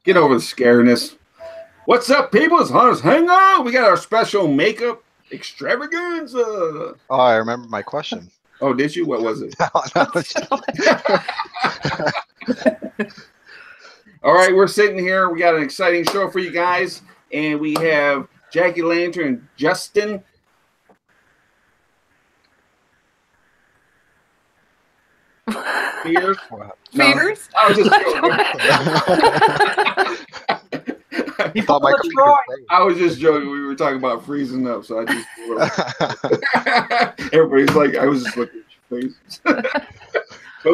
Get over the scariness. What's up, people? It's On the Hangout. We got our special makeup extravaganza. Oh, I remember my question. Oh, did you? What was it? All right, we're sitting here. We got an exciting show for you guys, and we have Jackie Lantern and Justin. Fears? Fears? I was just I was just joking. We were talking about freezing up, so I just everybody's like, I was just looking at your face. But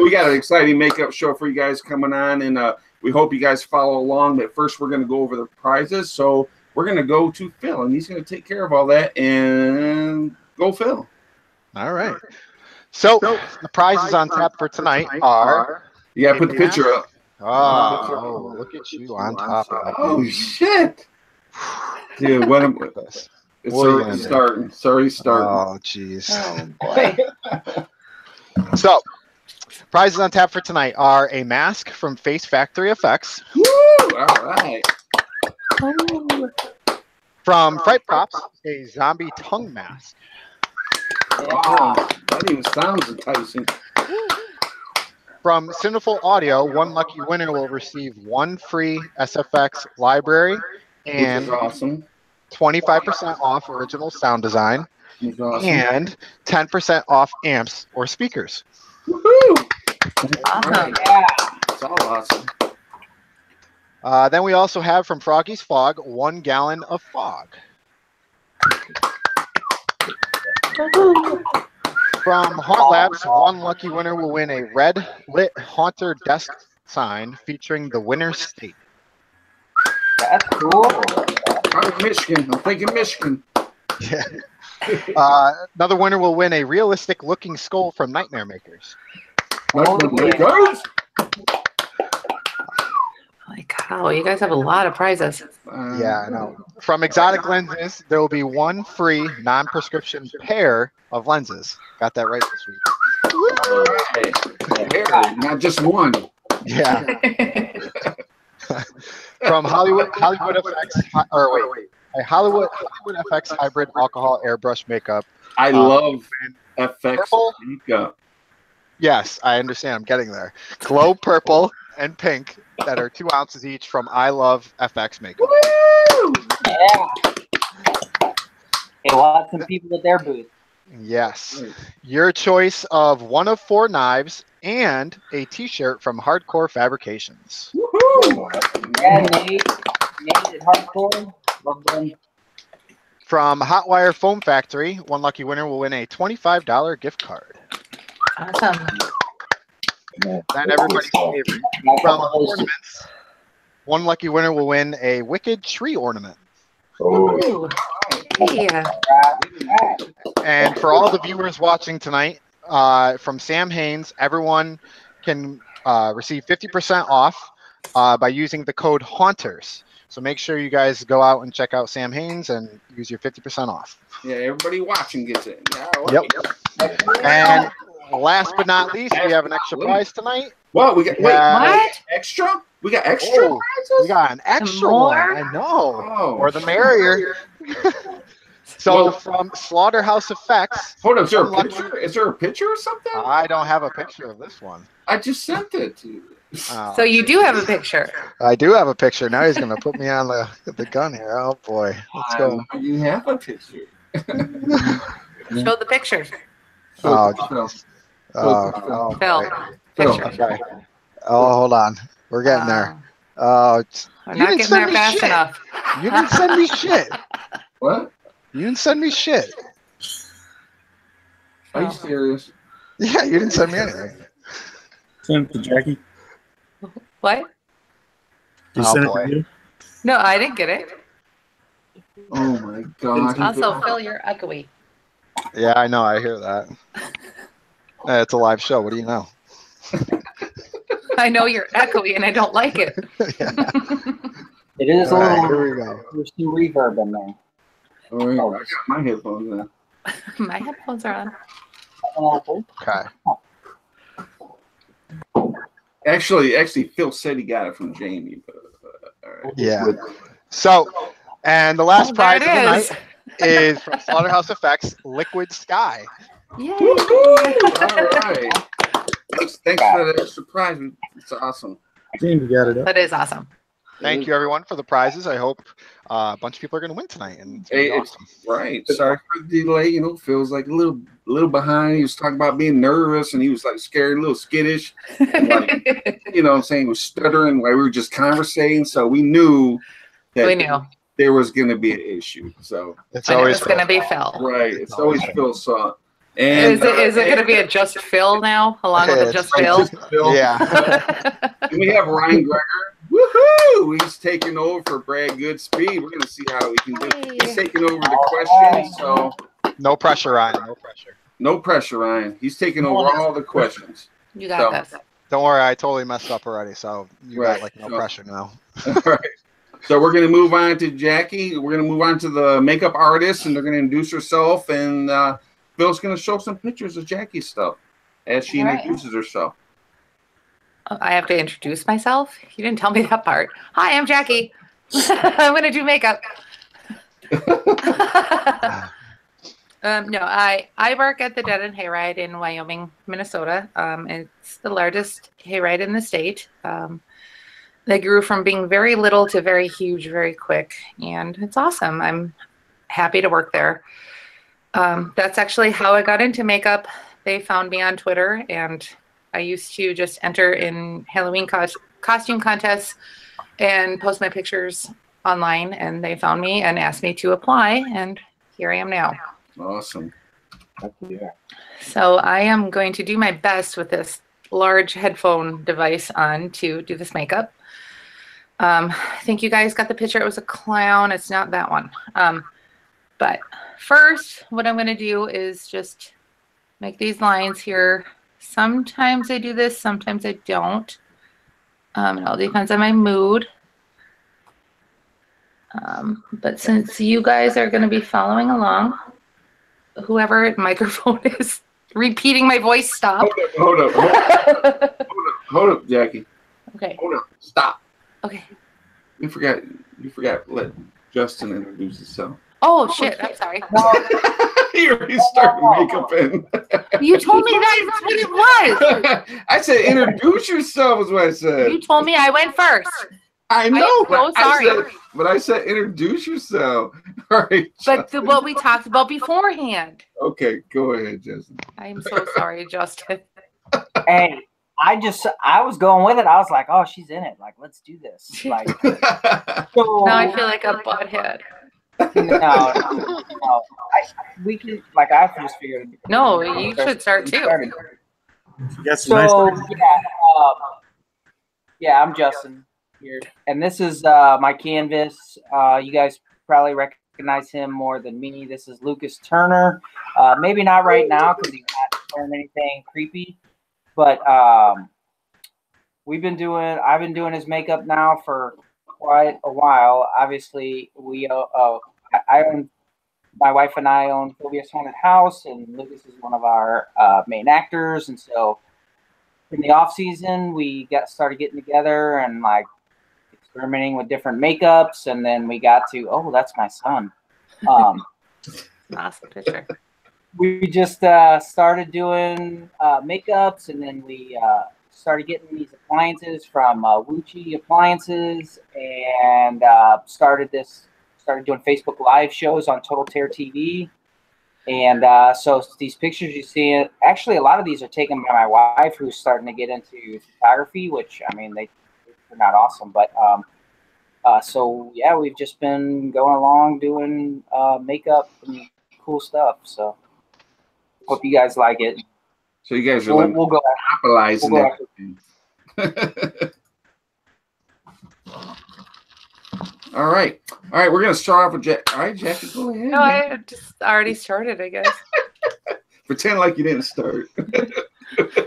we got an exciting makeup show for you guys coming on, and we hope you guys follow along. But first, we're going to go over the prizes. So we're going to go to Phil, and he's going to take care of all that. And go, Phil. All right. So the prizes on tap for tonight are. You got to put the picture up. Oh, look at you on top of it. Oh, shit. Dude, what am It's already starting. It's already starting. Oh, jeez. Oh, boy. So, prizes on tap for tonight are a mask from Face Factory Effects. Woo! All right. Oh. From Fright Props, a zombie tongue mask. Wow. That even sounds enticing. From Cineful Audio, one lucky winner will receive one free SFX library and awesome. 25% off original sound design Awesome. and 10% off amps or speakers. Woohoo! Awesome. Right. Yeah. It's all awesome. Then we also have from Froggy's Fog, 1 gallon of fog. From Haunt Labs, one lucky winner will win a red lit Haunter desk sign featuring the winner's state. That's cool. I'm Michigan. I'm thinking Michigan. Yeah. Another winner will win a realistic looking skull from Nightmare Makers. Holy cow, you guys have a lot of prizes. Yeah, I know. From Exotic Lenses, there will be one free non-prescription pair of lenses. Got that right this week. Right. Not just one. Yeah. From Hollywood FX, a Hollywood FX hybrid alcohol airbrush makeup. I love FX purple makeup. Yes, I understand. I'm getting there. Glow purple and pink that are 2 ounces each from I Love FX Makeup. Woo! Yeah. Hey, we'll have some people at their booth. Yes. Your choice of one of 4 knives and a t-shirt from Hardcore Fabrications. Woohoo! Yeah, Nate at Hardcore. Love them. From Hotwire Foam Factory, one lucky winner will win a $25 gift card. Awesome. Then everybody's favorite. From Ornaments, one lucky winner will win a Wicked Tree Ornament. Ooh. Yeah. And for all the viewers watching tonight, from Sam Haynes, everyone can receive 50% off by using the code HAUNTERS. So make sure you guys go out and check out Sam Haynes and use your 50% off. Yeah, everybody watching gets it. Yep. And last but not least, we have an extra prize tonight. Well, we got what? Extra? We got extra prizes? We got an extra one. I know. Oh. Or the merrier. So from Slaughterhouse Effects. Hold on, is there a picture? Is there a picture or something? I don't have a picture of this one. I just sent it to you. So you do have a picture. I do have a picture. Now he's going to put me on the gun here. Oh, boy. Let's go. You have a picture. Show the picture. Oh, Phil. Picture. Okay. Oh, hold on. We're getting there. Oh, we're not getting there fast enough. You didn't send me shit. What? You didn't send me shit. Are you serious? Yeah, you didn't send me anything. Send it to Jackie. What? Did you send it to you? No, I didn't get it. Oh my god. Also, Phil, you're echoey. Yeah, I know. I hear that. It's a live show. What do you know? I know you're echoey, and I don't like it. Yeah. It is a little. Here we go. There's some reverb in there. All right, I got my headphones now. My headphones are on. Okay. Actually, Phil said he got it from Jamie. But, all right. Yeah. So, and the last prize of the There it night is from Slaughterhouse Effects, Liquid Sky. Yay! Woo-hoo! All right. Thanks for the surprise. It's awesome. James, you got it up. That is awesome. Thank you, everyone, for the prizes. I hope a bunch of people are going to win tonight, and it's Hey, gonna be awesome. Right. Sorry for the delay. You know, Phil's like a little behind. He was talking about being nervous, and he was like scared, a little skittish. And, like, you know what I'm saying? He was stuttering while we were just conversating. So we knew that We knew. there was going to be an issue. So It's I know always it's going to be Phil. right. It's always Phil's son. And Is it going to be a just Phil now, along with a just Phil? Phil. Yeah. And we have Ryan Greger. Woohoo! He's taking over for Brad Goodspeed. We're going to see how he can do. He's taking over the questions. So No pressure, Ryan. No pressure. no pressure, Ryan. He's taking over all the questions. You got this. Don't worry, I totally messed up already, so you Right. got like no pressure now. All right. So we're going to move on to Jackie. We're going to move on to the makeup artist, and they're going to introduce herself. And Phil's going to show some pictures of Jackie's stuff as she All right. introduces herself. I have to introduce myself? You didn't tell me that part. Hi, I'm Jackie. I'm going to do makeup. No, I work at the Dead End Hayride in Wyoming, Minnesota. It's the largest hayride in the state. They grew from being very little to very huge very quick, and it's awesome. I'm happy to work there. That's actually how I got into makeup. They found me on Twitter, and I used to just enter in Halloween costume contests and post my pictures online, and they found me and asked me to apply, and here I am now. Awesome. Yeah. So I am going to do my best with this large headphone device on to do this makeup. I think you guys got the picture. It was a clown. It's not that one. But first, what I'm going to do is just make these lines here. Sometimes I do this, sometimes I don't. It all depends on my mood. But since you guys are going to be following along, whoever microphone is repeating my voice, stop. Hold up, Jackie. Okay. Hold up. Stop. Okay. You forgot to let Justin introduce himself. Oh, shit. I'm sorry. He already started makeup in. You told me that's what it was. I said introduce yourself is what I said. You told me I went first. I know, I'm so sorry. but I said introduce yourself. All right. But what we talked about beforehand. Okay, go ahead, Justin. I'm so sorry, Justin. Hey, I was going with it. I was like, oh, she's in it. Like, let's do this. Like, so, Now I feel like a butthead. no. We can, like, I just figured. No, you should start too. You got some nice So, yeah, I'm Justin here. And this is my canvas. You guys probably recognize him more than me. This is Lucas Turner. Maybe not right now because he's not doing anything creepy. But I've been doing his makeup now for quite a while. Obviously, my wife and I own Phobia's Haunted House, and Lucas is one of our main actors. And so, in the off season, we started getting together and like experimenting with different makeups, and then we got to that's my son. Awesome picture. We just started doing makeups, and then we started getting these appliances from Wuchi Appliances, and started doing Facebook Live shows on Total Terror TV. And so these pictures you see, actually a lot of these are taken by my wife, who's starting to get into photography, which, I mean, they're not awesome. But so, yeah, we've just been going along doing makeup and cool stuff. So hope you guys like it. So you guys are We'll go monopolizing we'll everything. All right. We're gonna start off with Jack. All right, Jackie, go ahead. No, I just already started, I guess. Pretend like you didn't start.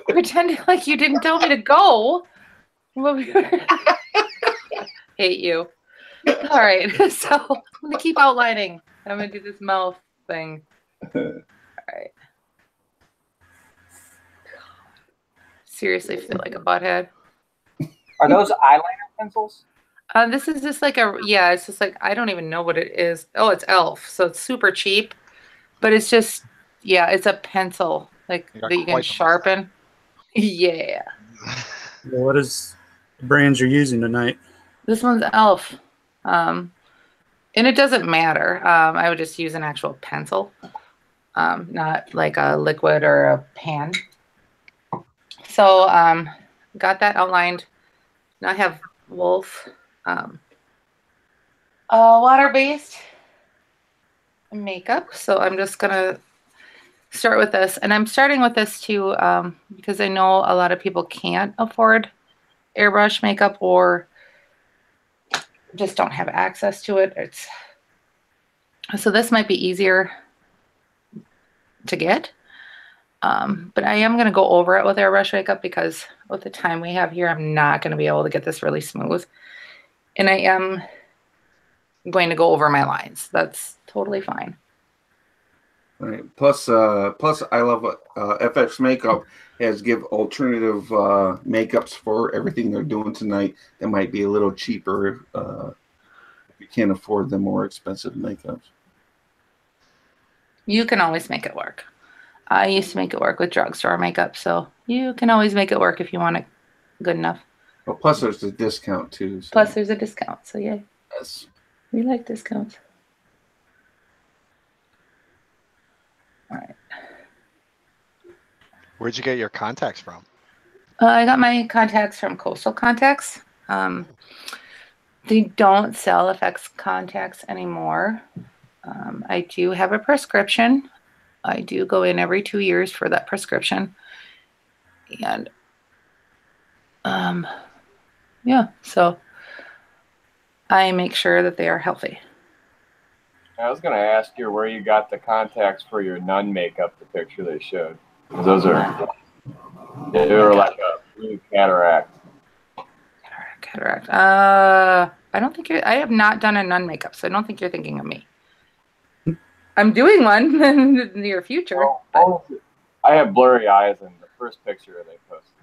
Pretend like you didn't tell me to go. Hate you. All right, so I'm gonna keep outlining. I'm gonna do this mouth thing. All right. Seriously, feel like a butthead. Are those eyeliner pencils? This is just like it's just like, I don't even know what it is. Oh, it's Elf. So it's super cheap, but it's just, it's a pencil like You got that you can quite the sharpen. Yeah. Well, what is the brands you're using tonight? This one's Elf. And it doesn't matter. I would just use an actual pencil, not like a liquid or a pan. So got that outlined. Now I have Wolf water-based makeup. So I'm just going to start with this. And I'm starting with this too because I know a lot of people can't afford airbrush makeup or just don't have access to it. So this might be easier to get. But I am going to go over it with airbrush makeup because with the time we have here, I'm not going to be able to get this really smooth. And I am going to go over my lines. That's totally fine. All right. Plus, I love FX Makeup has give alternative makeups for everything they're doing tonight that might be a little cheaper if you can't afford the more expensive makeups. You can always make it work. I used to make it work with drugstore makeup, so you can always make it work if you want it good enough. Well, plus there's a discount too. So. Plus there's a discount, so yeah. Yes. We like discounts. All right. Where'd you get your contacts from? I got my contacts from Coastal Contacts. They don't sell FX contacts anymore. I do have a prescription. I do go in every 2 years for that prescription. And so I make sure that they are healthy. I was going to ask you where you got the contacts for your nun makeup, the picture they showed. Because they were like a blue cataract. Cataract. I don't think I have not done a nun makeup, so I don't think you're thinking of me. I'm doing one in the near future. I have blurry eyes in the first picture they posted.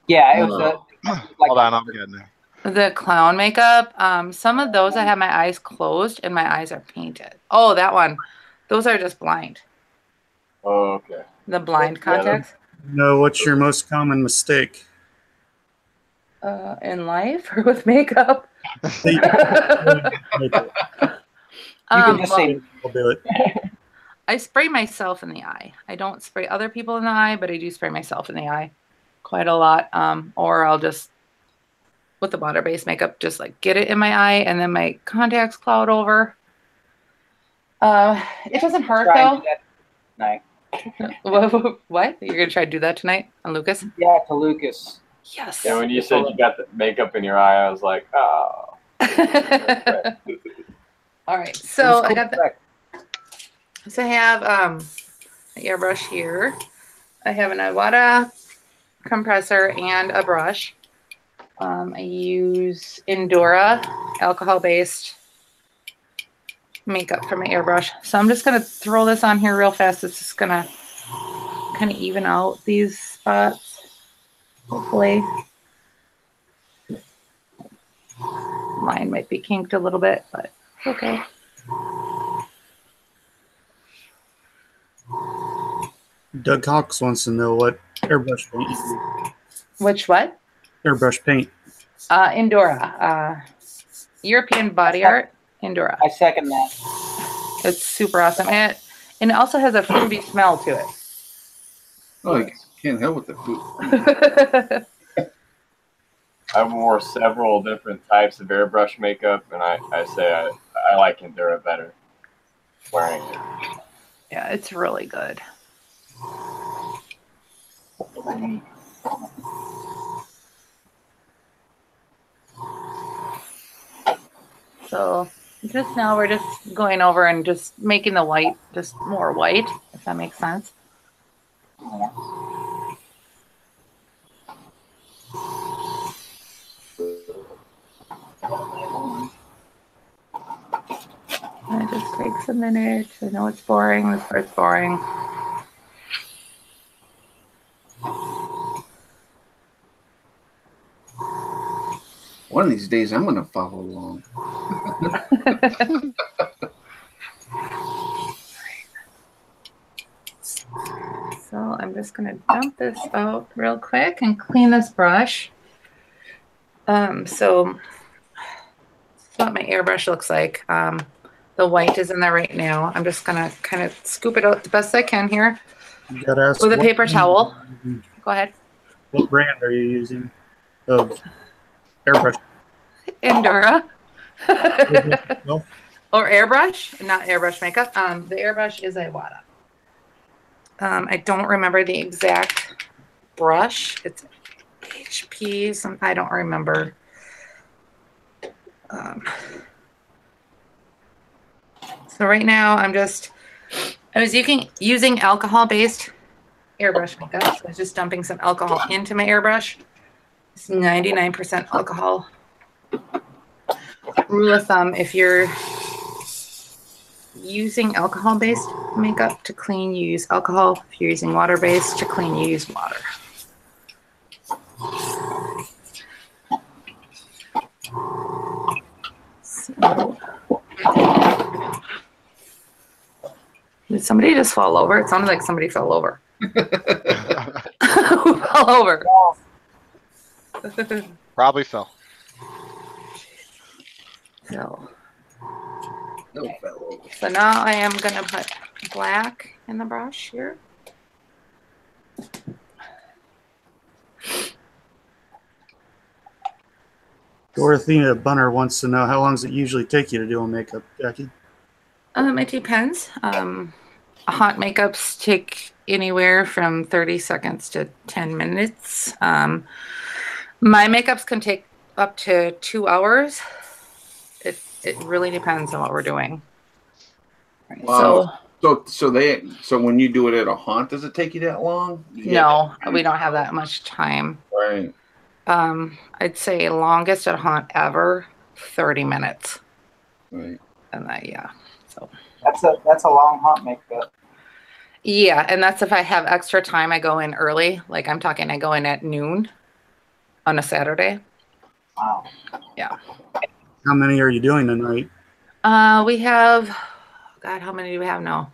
Yeah, it was like, hold on, I'm getting there. The clown makeup. Some of those I have my eyes closed and my eyes are painted. Oh, that one. Those are just blind. Oh, okay. The blind contacts. No, what's your most common mistake? In life or with makeup? You can just say, I'll do it. I spray myself in the eye. I don't spray other people in the eye, but I do spray myself in the eye quite a lot. Or I'll just, with the water-based makeup, just like get it in my eye and then my contacts cloud over. It doesn't hurt though. What? You're going to try to do that tonight on Lucas? Yeah, to Lucas. Yes. Yeah, when you said you got the makeup in your eye, I was like, oh. All right, so I got the. So I have an airbrush here. I have an Iwata compressor and a brush. I use Endura alcohol-based makeup for my airbrush. So I'm just gonna throw this on here real fast. It's just gonna kind of even out these spots, hopefully. Mine might be kinked a little bit, but it's okay. Doug Hawks wants to know what airbrush paint you use. Which what? Airbrush paint. Endura. European Body Art. Endura. I second that. It's super awesome. And it also has a fruity smell to it. Oh, you can't help with the food. I've wore several different types of airbrush makeup, and I say I like Endura better wearing it. Yeah, it's really good. So just now we're just going over and just making the white just more white, if that makes sense. It just takes a minute. I know it's boring. This part's boring. One One of these days, I'm going to follow along. So I'm just going to dump this out real quick and clean this brush. So that's what my airbrush looks like. The white is in there right now. I'm just going to kind of scoop it out the best I can here You gotta ask with a what paper towel. Go ahead. What brand are you using of airbrush? Endura. No? Or airbrush, not airbrush makeup. The airbrush is a Wada. I don't remember the exact brush. It's HP. I don't remember. So right now I was using alcohol-based airbrush makeup. So I was just dumping some alcohol into my airbrush. It's 99% alcohol. Rule of thumb, if you're using alcohol-based makeup to clean, you use alcohol. If you're using water-based to clean, you use water. So, did somebody just fall over? It sounded like somebody fell over. Who fell over? Probably fell. So, No fellow. so now I am going to put black in the brush here. Dorothea Bunner wants to know how long does it usually take you to do a makeup, Jackie? It depends. Hot makeups take anywhere from 30 seconds to 10 minutes. My makeups can take up to 2 hours. It really depends on what we're doing. Right, Wow. So when you do it at a haunt, does it take you that long? No, we don't have that much time. Right. I'd say longest at haunt ever, 30 minutes. Right. And that, yeah. So That's a long haunt makeup. yeah, and that's if I have extra time. I go in early. Like I'm talking, I go in at noon on a Saturday. Wow. Yeah. How many are you doing tonight? We have, God, how many do we have now?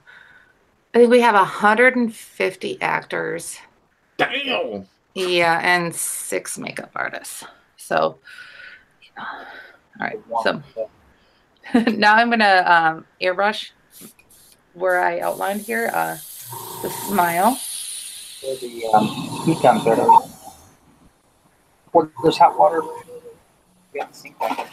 I think we have 150 actors. Damn. Yeah, and 6 makeup artists. So, all right. So now I'm gonna airbrush where I outlined here. The smile. Where the heat comes out of. There's hot water. We have the sink water.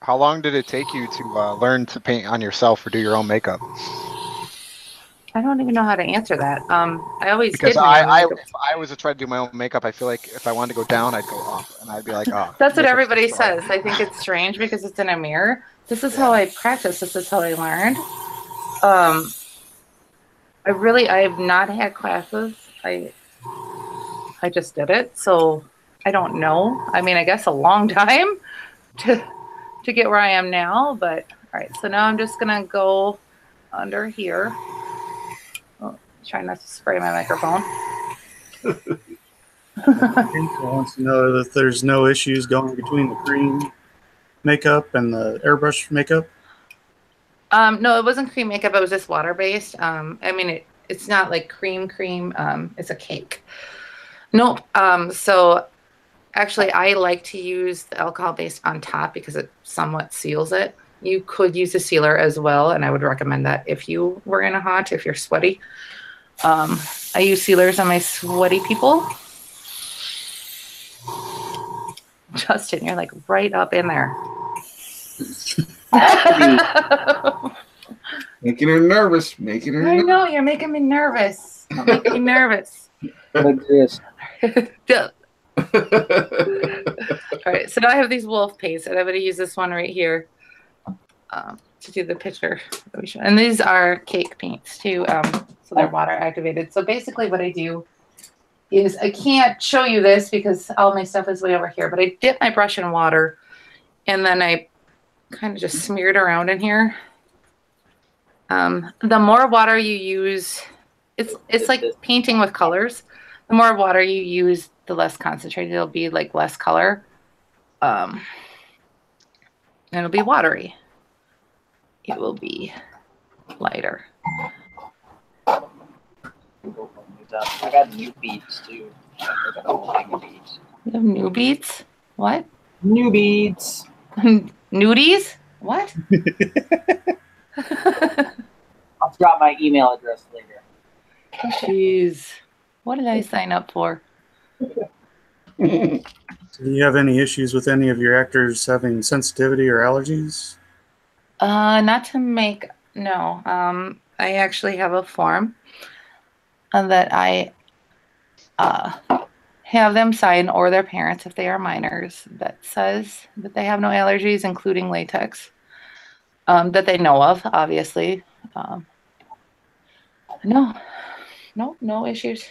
How long did it take you to learn to paint on yourself or do your own makeup? I don't even know how to answer that. I always Because did my own if makeup. I was to try to do my own makeup, I feel like if I wanted to go down, I'd go up, and I'd be like, oh. That's what makeup everybody sucks. says. I think it's strange because it's in a mirror. This is how I practice. This is how I learned. I have not had classes. I just did it. So I don't know. I mean, I guess a long time to get where I am now, but all right. So now I'm just going to go under here. Oh, try not to spray my microphone. Angel wants to know that there's no issues going between the cream makeup and the airbrush makeup. No, it wasn't cream makeup. It was just water based. I mean, it's not like cream. It's a cake. Nope. So actually, I like to use the alcohol based on top because it somewhat seals it. You could use a sealer as well, and I would recommend that if you were in a haunt, if you're sweaty. I use sealers on my sweaty people. Justin, you're like right up in there. Making her nervous. Making her I nervous. know, you're making me nervous. Don't make me nervous. Like this. Yeah. All right, so now I have these wolf paints, and I'm going to use this one right here to to do the picture that we show. And these are cake paints too, so they're water activated. So basically what I do is, I can't show you this because all my stuff is way over here, but I dip my brush in water and then I kind of just smear it around in here. The more water you use, it's like painting with colors. The more water you use, the less concentrated it'll be, like less color. And it'll be watery. It will be lighter. I got new beads too. I got a whole thing of beads. You have new beads? What? New beads. Nudies? What? I'll drop my email address later. Jeez. What did I sign up for? Do you have any issues with any of your actors having sensitivity or allergies? Not to make, no. I actually have a form that I have them sign, or their parents if they are minors, that says that they have no allergies, including latex, that they know of, obviously. No issues.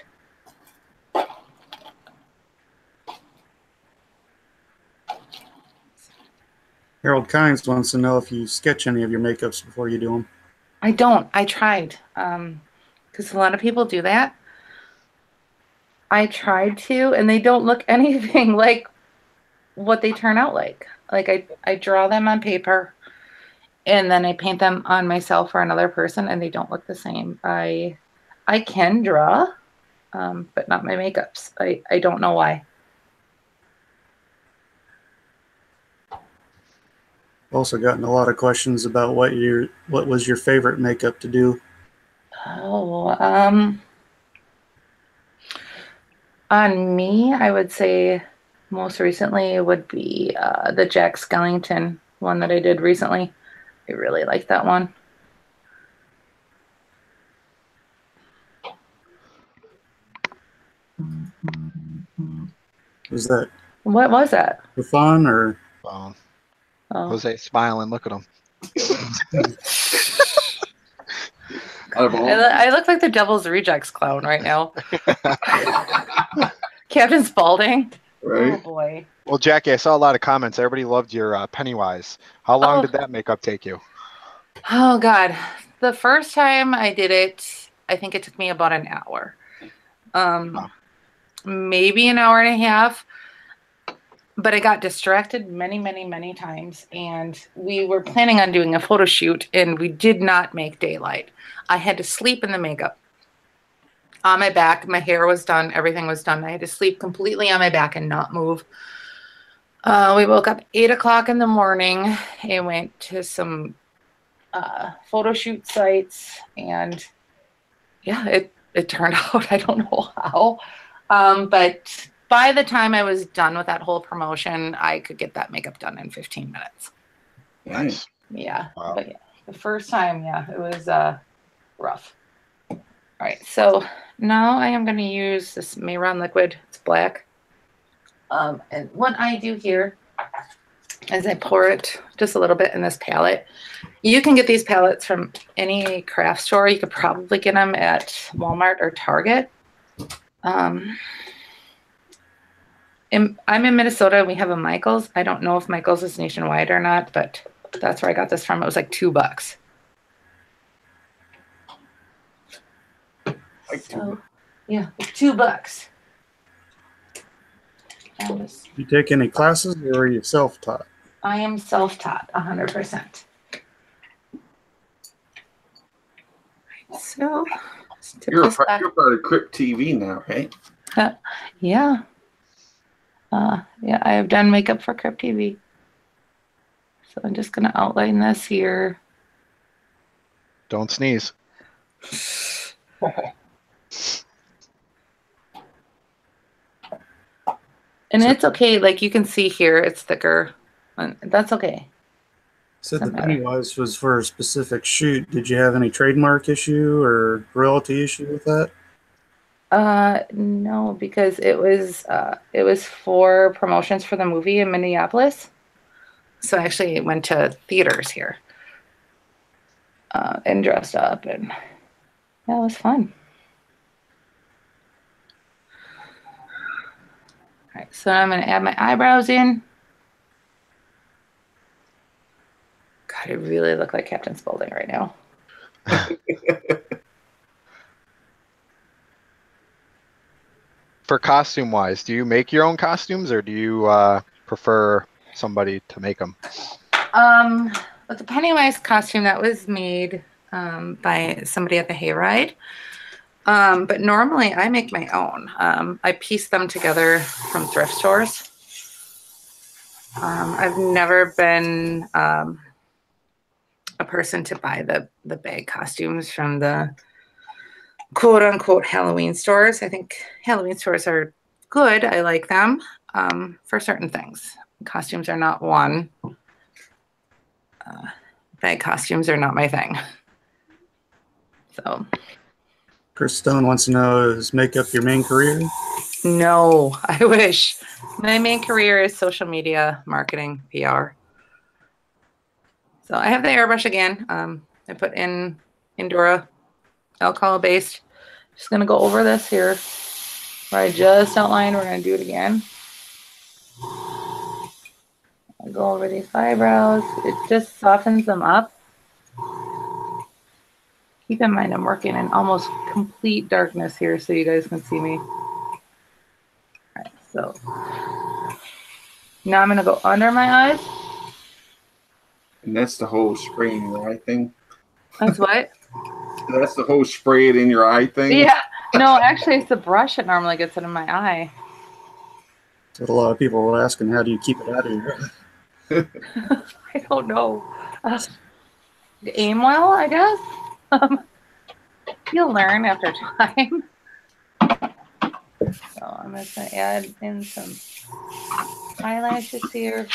Harold Kynes wants to know if you sketch any of your makeups before you do them. I don't. I tried. Because a lot of people do that. I tried to, and they don't look anything like what they turn out like. Like I draw them on paper, and then I paint them on myself or another person, and they don't look the same. I can draw, but not my makeups. I don't know why. Also gotten a lot of questions about what was your favorite makeup to do. Oh, on me, I would say most recently it would be the Jack Skellington one that I did recently. I really like that one. Was that? What was that? For fun or? Oh. Oh. Jose smiling. Look at him. I look like the Devil's Rejects clown right now. Captain Spaulding. Right. Oh boy. Well, Jackie, I saw a lot of comments. Everybody loved your Pennywise. How long did that makeup take you? Oh God. The first time I did it, I think it took me about an hour. Maybe an hour and a half. But I got distracted many times, and we were planning on doing a photo shoot, and we did not make daylight. I had to sleep in the makeup on my back. My hair was done. Everything was done. I had to sleep completely on my back and not move. We woke up 8 o'clock in the morning and went to some photo shoot sites, and yeah, it turned out. I don't know how, but by the time I was done with that whole promotion, I could get that makeup done in 15 minutes. Nice. Yeah. Wow. But yeah, the first time, yeah, it was rough. All right. So now I am going to use this Mayron liquid. It's black. And what I do here is I pour it just a little bit in this palette. You can get these palettes from any craft store. You could probably get them at Walmart or Target. I'm in Minnesota, and we have a Michael's. I don't know if Michael's is nationwide or not, but that's where I got this from. It was like $2. So, yeah, $2. You take any classes, or are you self-taught? I am self-taught, 100%. So, you're part of Crypt TV now, hey? Yeah. Yeah, I have done makeup for Crypt TV. So I'm just going to outline this here. Don't sneeze. And it's okay. Like you can see here, it's thicker. That's okay. Said the Pennywise was for a specific shoot. Did you have any trademark issue or royalty issue with that? No, because it was for promotions for the movie in Minneapolis. So actually it went to theaters here. and dressed up, and that was fun. All right, so I'm going to add my eyebrows in. God, I really look like Captain Spaulding right now. For costume wise, do you make your own costumes or do you prefer somebody to make them? With the Pennywise costume, that was made by somebody at the hayride. But normally I make my own. I piece them together from thrift stores. I've never been a person to buy the bag costumes from the quote unquote Halloween stores. I think Halloween stores are good. I like them for certain things. Costumes are not one. Bag costumes are not my thing. So. Chris Stone wants to know, is makeup your main career? No, I wish. My main career is social media, marketing, PR. So I have the airbrush again. I put in Endura, alcohol-based. Just going to go over this here where I just outlined. We're going to do it again. I'll go over these eyebrows. It just softens them up. Keep in mind I'm working in almost complete darkness here so you guys can see me. All right, so now I'm going to go under my eyes. And that's the whole spray in your eye thing? That's what? That's the whole spray it in your eye thing? Yeah. No, actually, it's the brush that normally gets it in my eye. So a lot of people were asking, how do you keep it out of your eye? I don't know. Aim well, I guess. You'll learn after time. So I'm just going to add in some eyelashes here.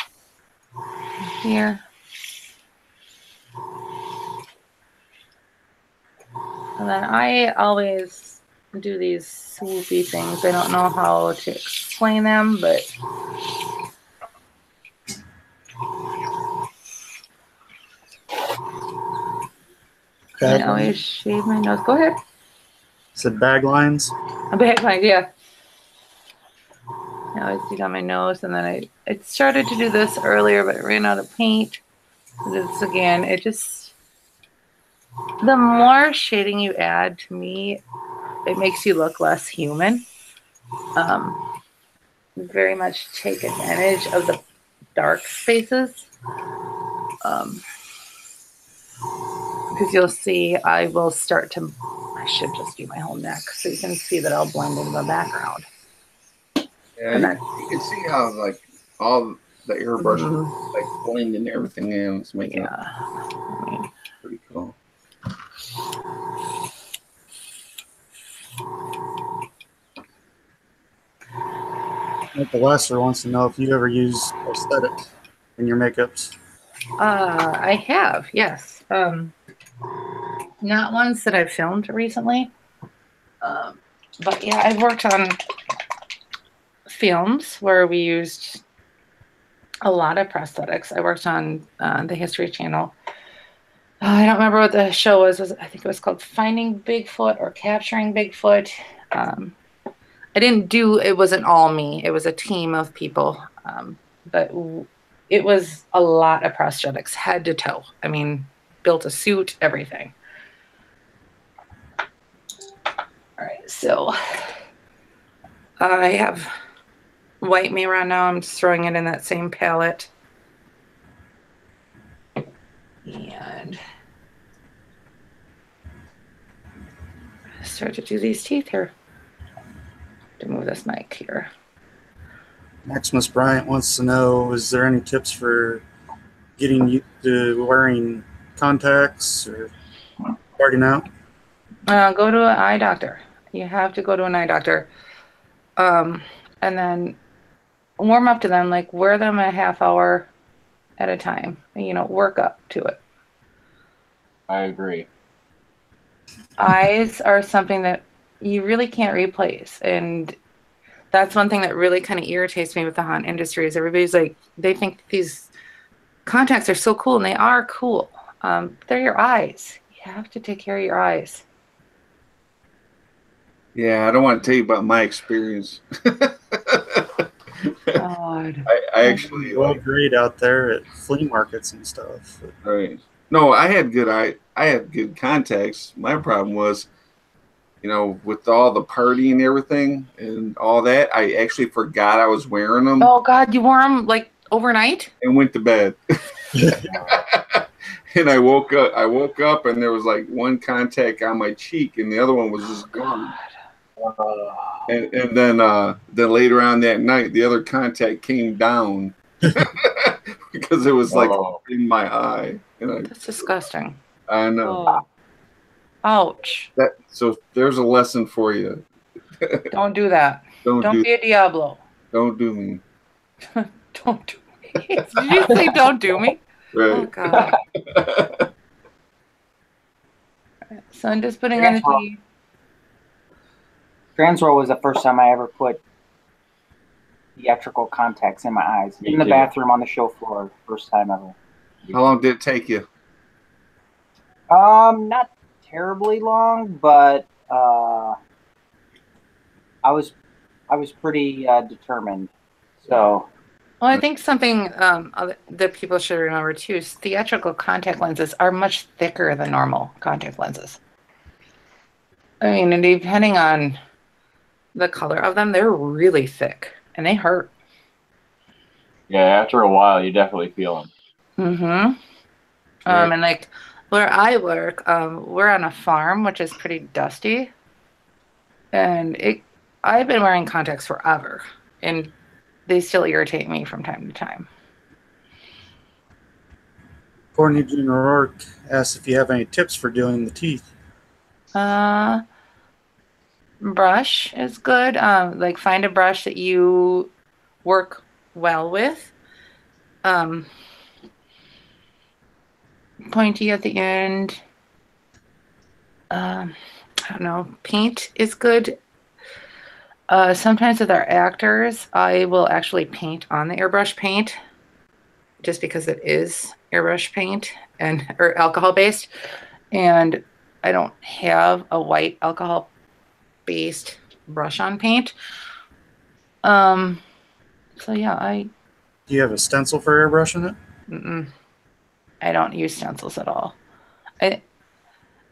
Here. And then I always do these swoopy things. I don't know how to explain them, but I always shave my nose. Go ahead. Said bag lines? A bag line, yeah. I always do it on my nose, and then I started to do this earlier, but I ran out of paint. So this again, it just, the more shading you add, to me, it makes you look less human. Very much take advantage of the dark spaces. Because you'll see, I will start to, I should just do my whole neck so you can see that I'll blend into the background. Yeah, you can see how like all the airbrush like blending everything in. It's making it pretty cool. Michael Lesser wants to know if you ever use prosthetic in your makeups. I have, yes. Not ones that I've filmed recently. But yeah, I've worked on films where we used a lot of prosthetics. I worked on the History Channel. I don't remember what the show was. I think it was called Finding Bigfoot or Capturing Bigfoot. I didn't do, it wasn't all me. It was a team of people. But it was a lot of prosthetics, head to toe. I mean, built a suit, everything. All right, so I have white mirror now. I'm just throwing it in that same palette. And start to do these teeth here. To move this mic here. Maximus Bryant wants to know, is there any tips for getting you to wearing contacts or starting out? Go to an eye doctor. You have to go to an eye doctor. And then warm up to them, like wear them a half hour at a time. You know, work up to it. I agree. Eyes are something that you really can't replace. And that's one thing that really kind of irritates me with the haunt industry is everybody's like, they think these contacts are so cool, and they are cool. They're your eyes. have to take care of your eyes. Yeah, I don't want to tell you about my experience. God. I actually well grade out there at flea markets and stuff. Right. No, I had good contacts. My problem was, with all the party and everything and all that, I actually forgot I was wearing them Oh God, you wore them like overnight? and went to bed. And I woke up and there was like one contact on my cheek and the other one was just gone. And then later on that night, the other contact came down because it was like in my eye. And That's disgusting. I know. Oh. Ouch. So there's a lesson for you. Don't do that. Don't be a Diablo. Don't do me. Don't do me. Did you say don't do me? Right. Oh God. So I'm just putting on the tea. Transroll was the first time I ever put theatrical contacts in my eyes. In the bathroom on the show floor. First time ever. How long did it take you? Not terribly long, but I was pretty determined. So. Well, I think something that people should remember too is theatrical contact lenses are much thicker than normal contact lenses. I mean, and depending on the color of them, they're really thick and they hurt. Yeah, after a while, you definitely feel them. Mm-hmm. And like where I work, we're on a farm, which is pretty dusty, and I've been wearing contacts forever, and they still irritate me from time to time. Courtney Jean O'Rourke asks if you have any tips for doing the teeth. Brush is good. Like find a brush that you work well with. Pointy at the end. I don't know. Paint is good. Sometimes with our actors, I will actually paint on the airbrush paint just because it is airbrush paint or alcohol based. And I don't have a white alcohol based brush on paint. So yeah, Do you have a stencil for airbrushing it? I don't use stencils at all. I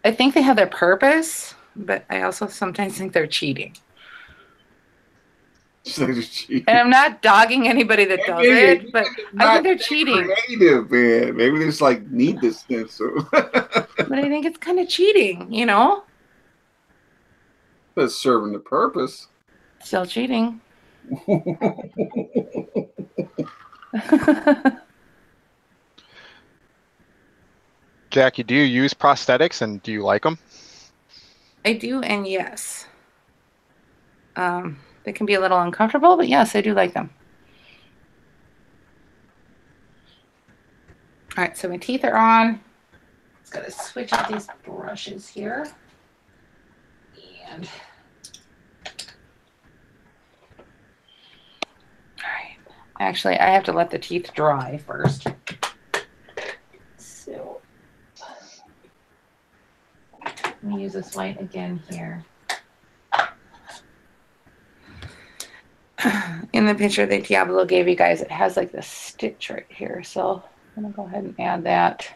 think they have their purpose, but I also sometimes think they're cheating. And I'm not dogging anybody that does it, but I think they're cheating. Creative, man. Maybe they just like need this stencil. But I think it's kind of cheating, That's serving the purpose. Still cheating. Jackie, do you use prosthetics and do you like them? I do, and yes. They can be a little uncomfortable, but yes, I do like them. All right, so my teeth are on. Just gotta switch out these brushes here. And all right. Actually, I have to let the teeth dry first. So let me use this white again here. In the picture that Diablo gave you guys, it has like this stitch right here. So I'm gonna go ahead and add that.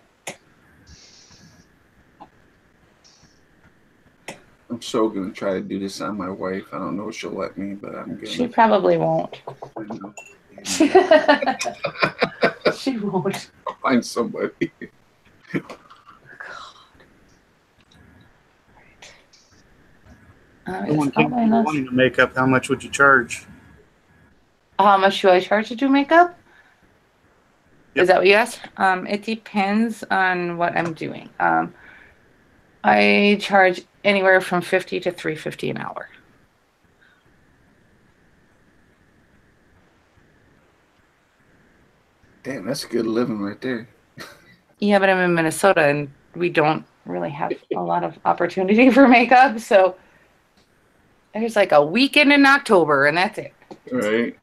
I'm so gonna try to do this on my wife. I don't know if she'll let me, but I'm gonna. She probably won't. She won't. I'll find somebody. Someone came wanting to makeup. How much would you charge? How much do I charge to do makeup? Yep. Is that what you asked? It depends on what I'm doing. I charge anywhere from $50 to $350 an hour. Damn, that's a good living right there. Yeah, but I'm in Minnesota and we don't really have a lot of opportunity for makeup. So there's like a weekend in October and that's it. Right.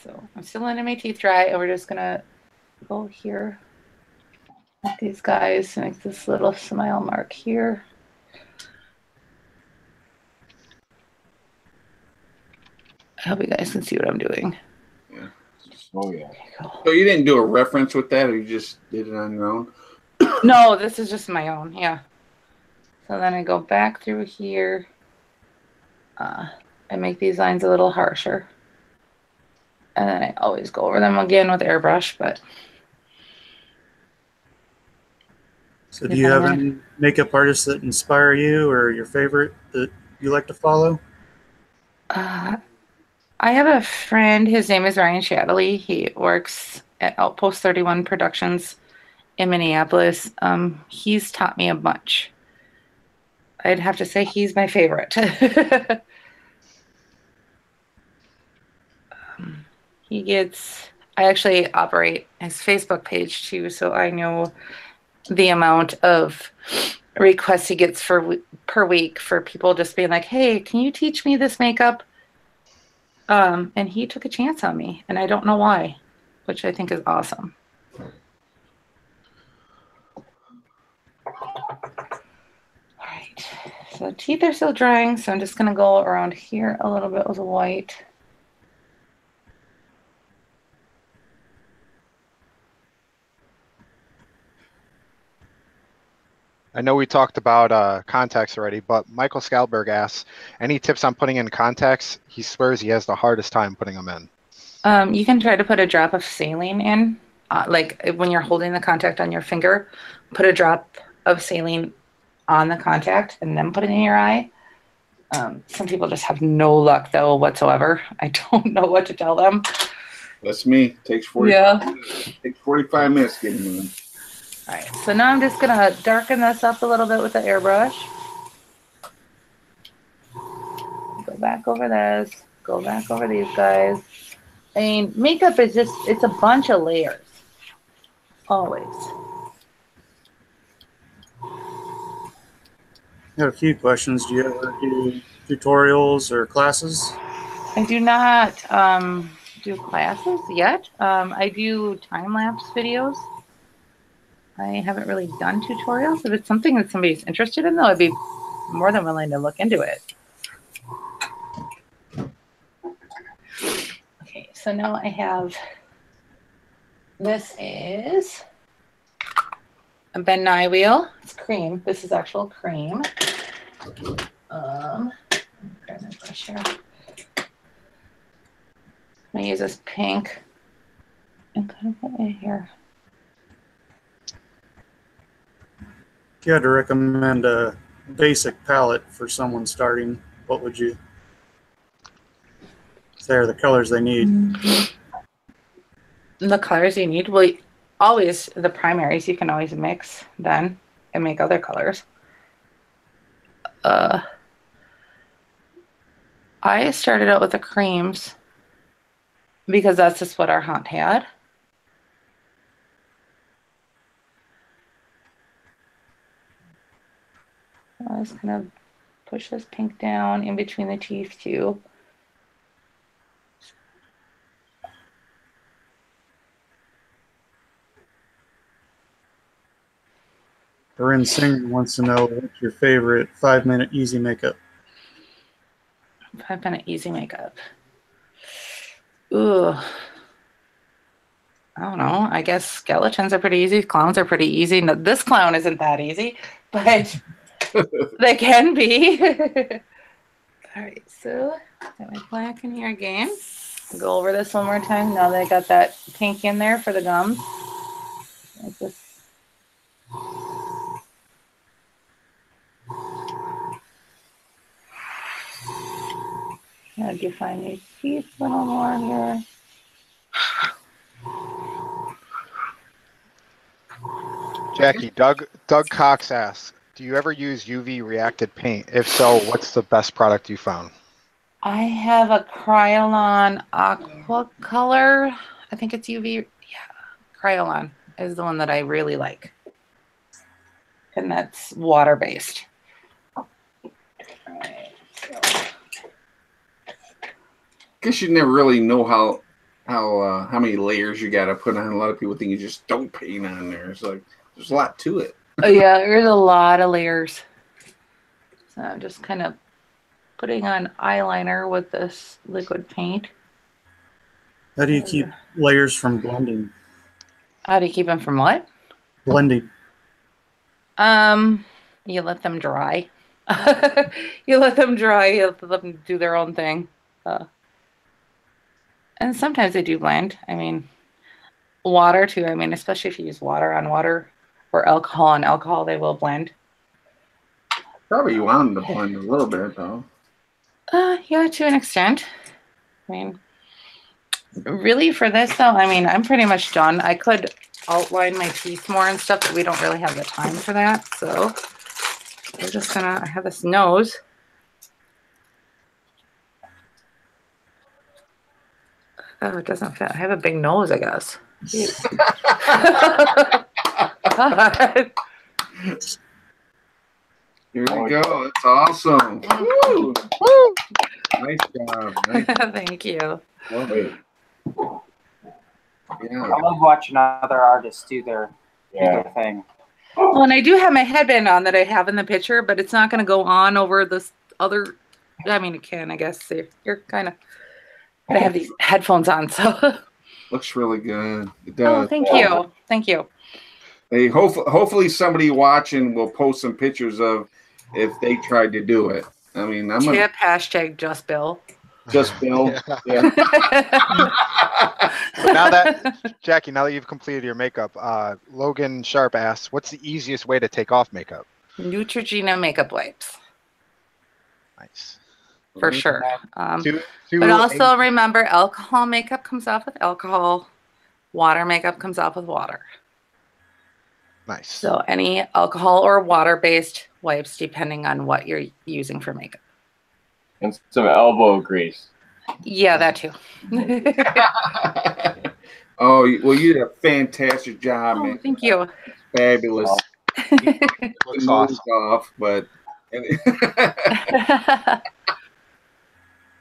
So I'm still letting my teeth dry and we're just going to go here with these guys, make this little smile mark here. I hope you guys can see what I'm doing. Yeah. Oh yeah. So you didn't do a reference with that, or you just did it on your own? No, this is just my own. Yeah. So then I go back through here. I make these lines a little harsher. And then I always go over them again with airbrush, but. So do you have any makeup artists that inspire you or your favorite that you like to follow? I have a friend. His name is Ryan Shadley. He works at Outpost 31 Productions in Minneapolis. He's taught me a bunch. I'd have to say he's my favorite. I actually operate his Facebook page too, so I know the amount of requests he gets per week for people just being like, hey, can you teach me this makeup? And he took a chance on me, and I don't know why, which I think is awesome. All right, so the teeth are still drying, so I'm just going to go around here a little bit with the white. I know we talked about contacts already, but Michael Scalberg asks, any tips on putting in contacts? He swears he has the hardest time putting them in. You can try to put a drop of saline in, like when you're holding the contact on your finger, put a drop of saline on the contact and then put it in your eye. Some people just have no luck though whatsoever. I don't know what to tell them. That's me. Takes 45 minutes getting in. All right, so now I'm just gonna darken this up a little bit with the airbrush. Go back over this, go back over these guys. I mean, makeup is it's a bunch of layers, always. I have a few questions. Do you ever do tutorials or classes? I do not do classes yet. I do time-lapse videos. I haven't really done tutorials. If it's something that somebody's interested in, though, I'd be more than willing to look into it. Okay, so now I have, this is a Ben Nye wheel. It's cream. This is actual cream. Grab my brush here. I'm gonna use this pink and kind of put it here. If you had to recommend a basic palette for someone starting, what would you say are the colors they need? The colors you need, well, always the primaries you can always mix then and make other colors. I started out with the creams because that's just what our hunt had. I was kind of push this pink down in between the teeth too. Corinne Singer wants to know what's your favorite 5-minute easy makeup. 5-minute easy makeup. Ooh. I don't know. I guess skeletons are pretty easy. Clowns are pretty easy. No, this clown isn't that easy, but they can be. All right, so got my black in here again. I'll go over this one more time. Now that I got that pink in there for the gums. Like this. Now define these teeth a little more here. Jackie, Doug Cox asks, do you ever use UV reacted paint? If so, what's the best product you found? I have a Krylon Aqua Color. I think it's UV. Yeah, Krylon is the one that I really like. And that's water-based. All right, so. Guess you never really know how many layers you got to put on. A lot of people think you just don't paint on there. It's like, There's a lot to it. Oh, yeah, there's a lot of layers. So I'm just kind of putting on eyeliner with this liquid paint. How do you keep layers from blending? How do you keep them from what? Blending. You let them dry. You let them dry. You let them do their own thing. And sometimes they do blend. I mean, water too. I mean, especially if you use water on water or alcohol on alcohol, they will blend. Probably you want them to blend a little bit, though. Yeah, to an extent. I mean, really for this though, I mean, I'm pretty much done. I could outline my teeth more and stuff, but we don't really have the time for that. So we're just gonna, I have this nose. Oh, it doesn't fit. I have a big nose, I guess. God. Here we go. That's awesome. Woo! Woo! Nice job. Nice. Thank you. Yeah. I love watching other artists do their thing. Well, and I do have my headband on that I have in the picture, but it's not going to go on over this other. I mean, it can, I guess. You're kind of. I have these headphones on, so. Looks really good. It does. Oh, thank you. Thank you. Hey, hopefully somebody watching will post some pictures of if they tried to do it. I mean, I'm Tip hashtag just Bill. just Bill. Yeah. But now that Jackie, now that you've completed your makeup, Logan Sharp asks, "What's the easiest way to take off makeup?" Neutrogena makeup wipes, Nice. for sure. Two But also remember, alcohol makeup comes off with alcohol. Water makeup comes off with water. Nice. So any alcohol or water-based wipes, depending on what you're using for makeup. And some elbow grease. Yeah, that too. Oh, well, you did a fantastic job, man. Thank you. Fabulous. Looks awesome. Off, but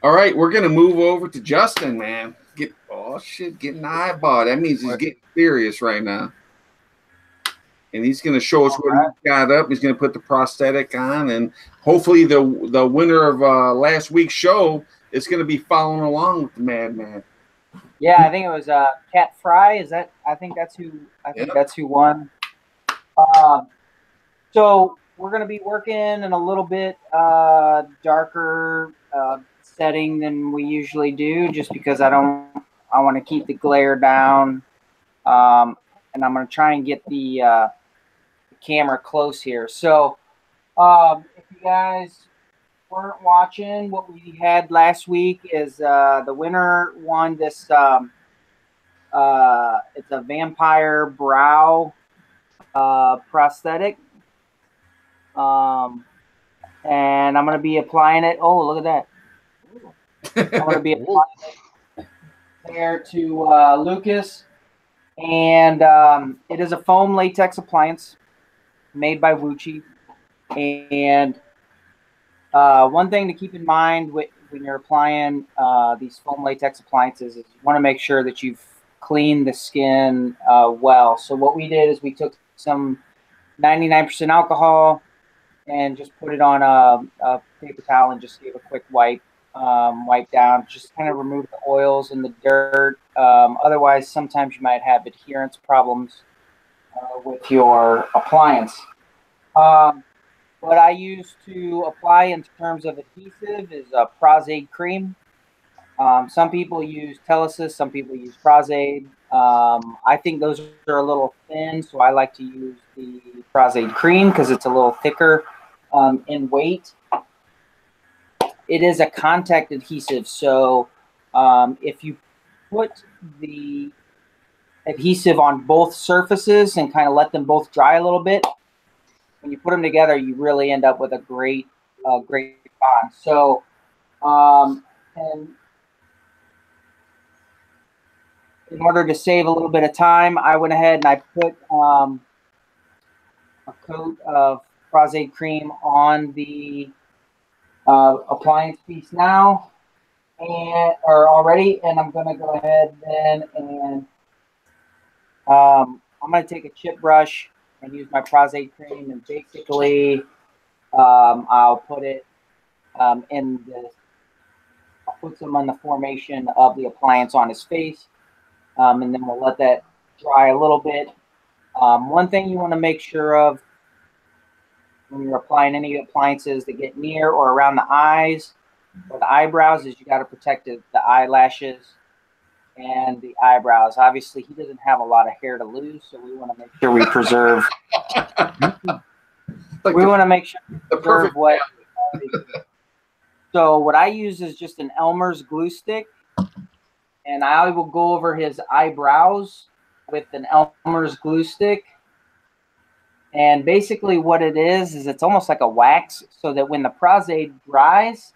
all right, we're gonna move over to Justin, man. Getting the eyeball. That means he's getting serious right now. And he's going to show us what he got up. He's going to put the prosthetic on, and hopefully the winner of last week's show is going to be following along with the Madman. Yeah, I think it was Cat Fry. Is that? I think that's who. That's who won. So we're going to be working in a little bit darker setting than we usually do, just because I want to keep the glare down, and I'm going to try and get the camera close here. So if you guys weren't watching, what we had last week is the winner won this it's a vampire brow prosthetic, and I'm going to be applying it. Oh, look at that. I'm going to be applying it there to Lucas, and it is a foam latex appliance made by Wuchi. And one thing to keep in mind when you're applying these foam latex appliances is you want to make sure that you've cleaned the skin well. So what we did is we took some 99% alcohol and just put it on a paper towel and just gave a quick wipe down, just kind of remove the oils and the dirt. Otherwise, sometimes you might have adherence problems with your appliance. What I use to apply in terms of adhesive is Prosaid cream. Some people use Telesis, some people use Prosaid. I think those are a little thin, so I like to use the Prosaid cream because it's a little thicker in weight. It is a contact adhesive, so if you put the adhesive on both surfaces and kind of let them both dry a little bit, when you put them together, you really end up with a great bond. So, and in order to save a little bit of time, I went ahead and I put a coat of Prosaid cream on the appliance piece now, already, and I'm going to go ahead then and I'm going to take a chip brush and use my prosthetic cream, and basically I'll put it in the. I'll put some on the formation of the appliance on his face, and then we'll let that dry a little bit. One thing you want to make sure of when you're applying any appliances that get near or around the eyes or the eyebrows is you got to protect the eyelashes and the eyebrows. Obviously, he doesn't have a lot of hair to lose, so we want to make sure we preserve. We want to make sure we preserve what. So what I use is just an Elmer's glue stick, and I will go over his eyebrows with an Elmer's glue stick. And basically what it is it's almost like a wax, so that when the prosthetic dries,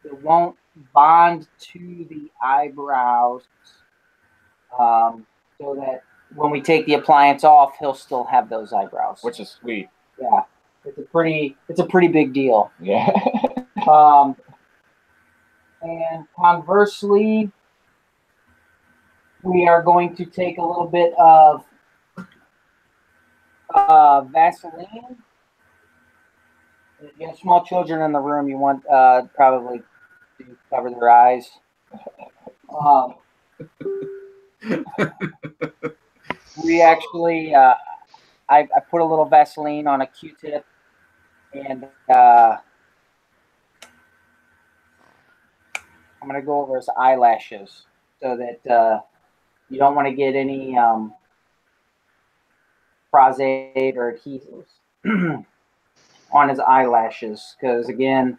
it won't bond to the eyebrows, so that when we take the appliance off, he'll still have those eyebrows. Which is sweet. Yeah, it's a pretty big deal. Yeah. And conversely, we are going to take a little bit of Vaseline. If you have small children in the room, you want probably to cover their eyes. We actually, I put a little Vaseline on a Q-tip, and I'm going to go over his eyelashes so that you don't want to get any prosthetic or adhesives on his eyelashes, because again,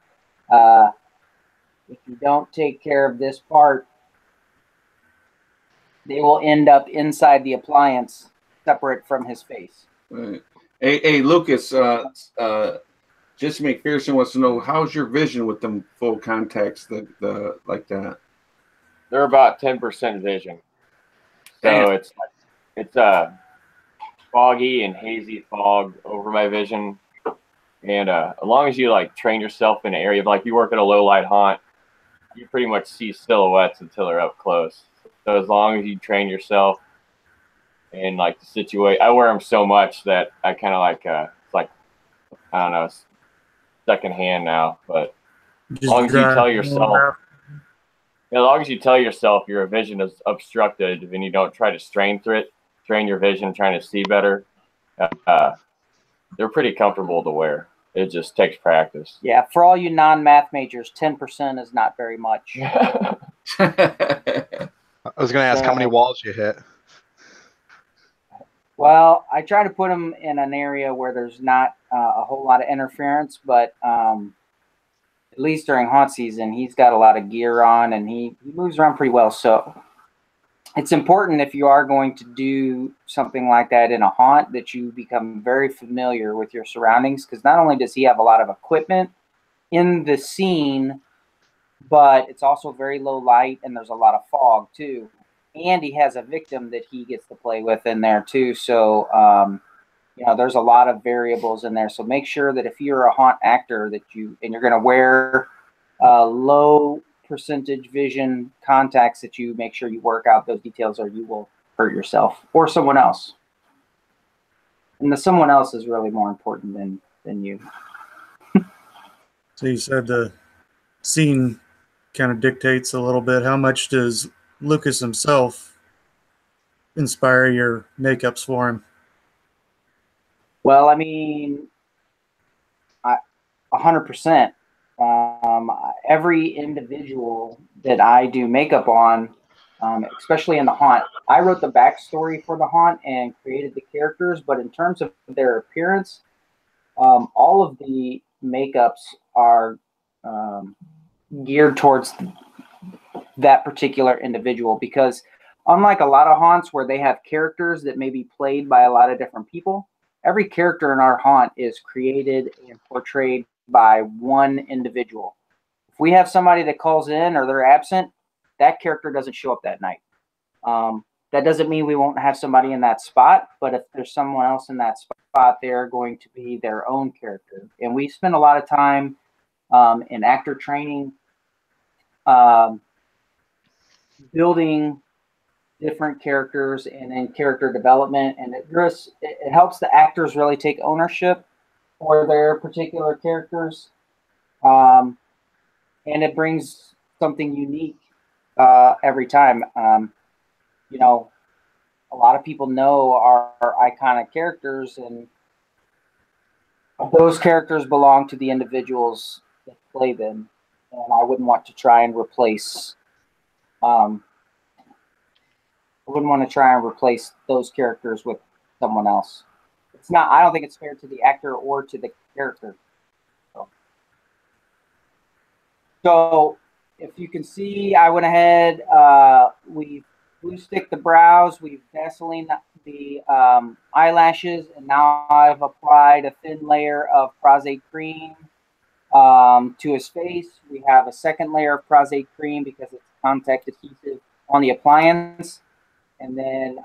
if you don't take care of this part, they will end up inside the appliance, separate from his face. Right. Hey, Lucas, just McPherson wants to know, how's your vision with them full contacts, the like that? They're about 10% vision. So Damn. it's foggy and hazy fog over my vision. And as long as you like train yourself in an area, like you work at a low light haunt, you pretty much see silhouettes until they're up close. So as long as you train yourself in like the situation, I wear them so much that I kind of like it's like, I don't know, it's secondhand now. But as long as you tell yourself, as long as you tell yourself your vision is obstructed and you don't try to strain through it, train your vision, trying to see better, they're pretty comfortable to wear. It just takes practice. Yeah, for all you non-math majors, 10% is not very much. I was going to ask how many walls you hit. Well, I try to put him in an area where there's not a whole lot of interference, but at least during haunt season, he's got a lot of gear on, and he moves around pretty well. So it's important, if you are going to do something like that in a haunt, that you become very familiar with your surroundings, because not only does he have a lot of equipment in the scene, but it's also very low light, and there's a lot of fog too. And he has a victim that he gets to play with in there too. So, there's a lot of variables in there. So make sure that if you're a haunt actor and you're going to wear low percentage vision contacts, that you make sure you work out those details, or you will hurt yourself or someone else. And the someone else is really more important than you. So you said the scene kind of dictates a little bit. How much does Lucas himself inspire your makeups for him? Well, I mean, 100%. Every individual that I do makeup on, especially in the haunt, I wrote the backstory for the haunt and created the characters, but in terms of their appearance, all of the makeups are geared towards that particular individual, because unlike a lot of haunts where they have characters that may be played by a lot of different people, every character in our haunt is created and portrayed by one individual. If we have somebody that calls in or they're absent, that character doesn't show up that night. That doesn't mean we won't have somebody in that spot, but if there's someone else in that spot, they're going to be their own character. And we spend a lot of time in actor training, building different characters and then character development, and it helps the actors really take ownership for their particular characters, and it brings something unique every time. You know, a lot of people know our iconic characters, and those characters belong to the individuals that play them, and I wouldn't want to try and replace. I wouldn't want to try and replace those characters with someone else. It's not. I don't think it's fair to the actor or to the character. So if you can see, I went ahead. We glue stick the brows. We've Vaseline the eyelashes, and now I've applied a thin layer of prosthetic cream to his face. We have a second layer of prosthetic cream because it's contact adhesive on the appliance. And then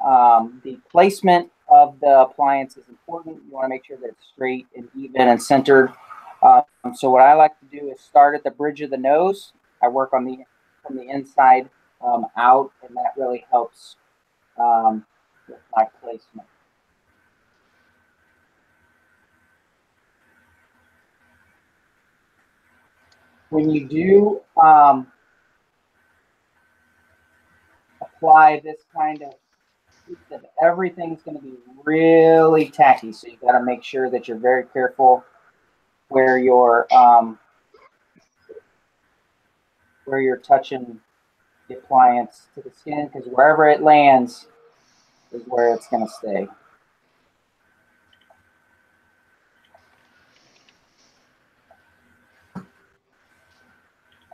the placement of the appliance is important. You want to make sure that it's straight and even and centered. So what I like to do is start at the bridge of the nose. I work from the inside out, and that really helps with my placement. When you do apply this kind of adhesive, everything's going to be really tacky. So you got to make sure that you're very careful where you're touching the appliance to the skin, because wherever it lands is where it's going to stay.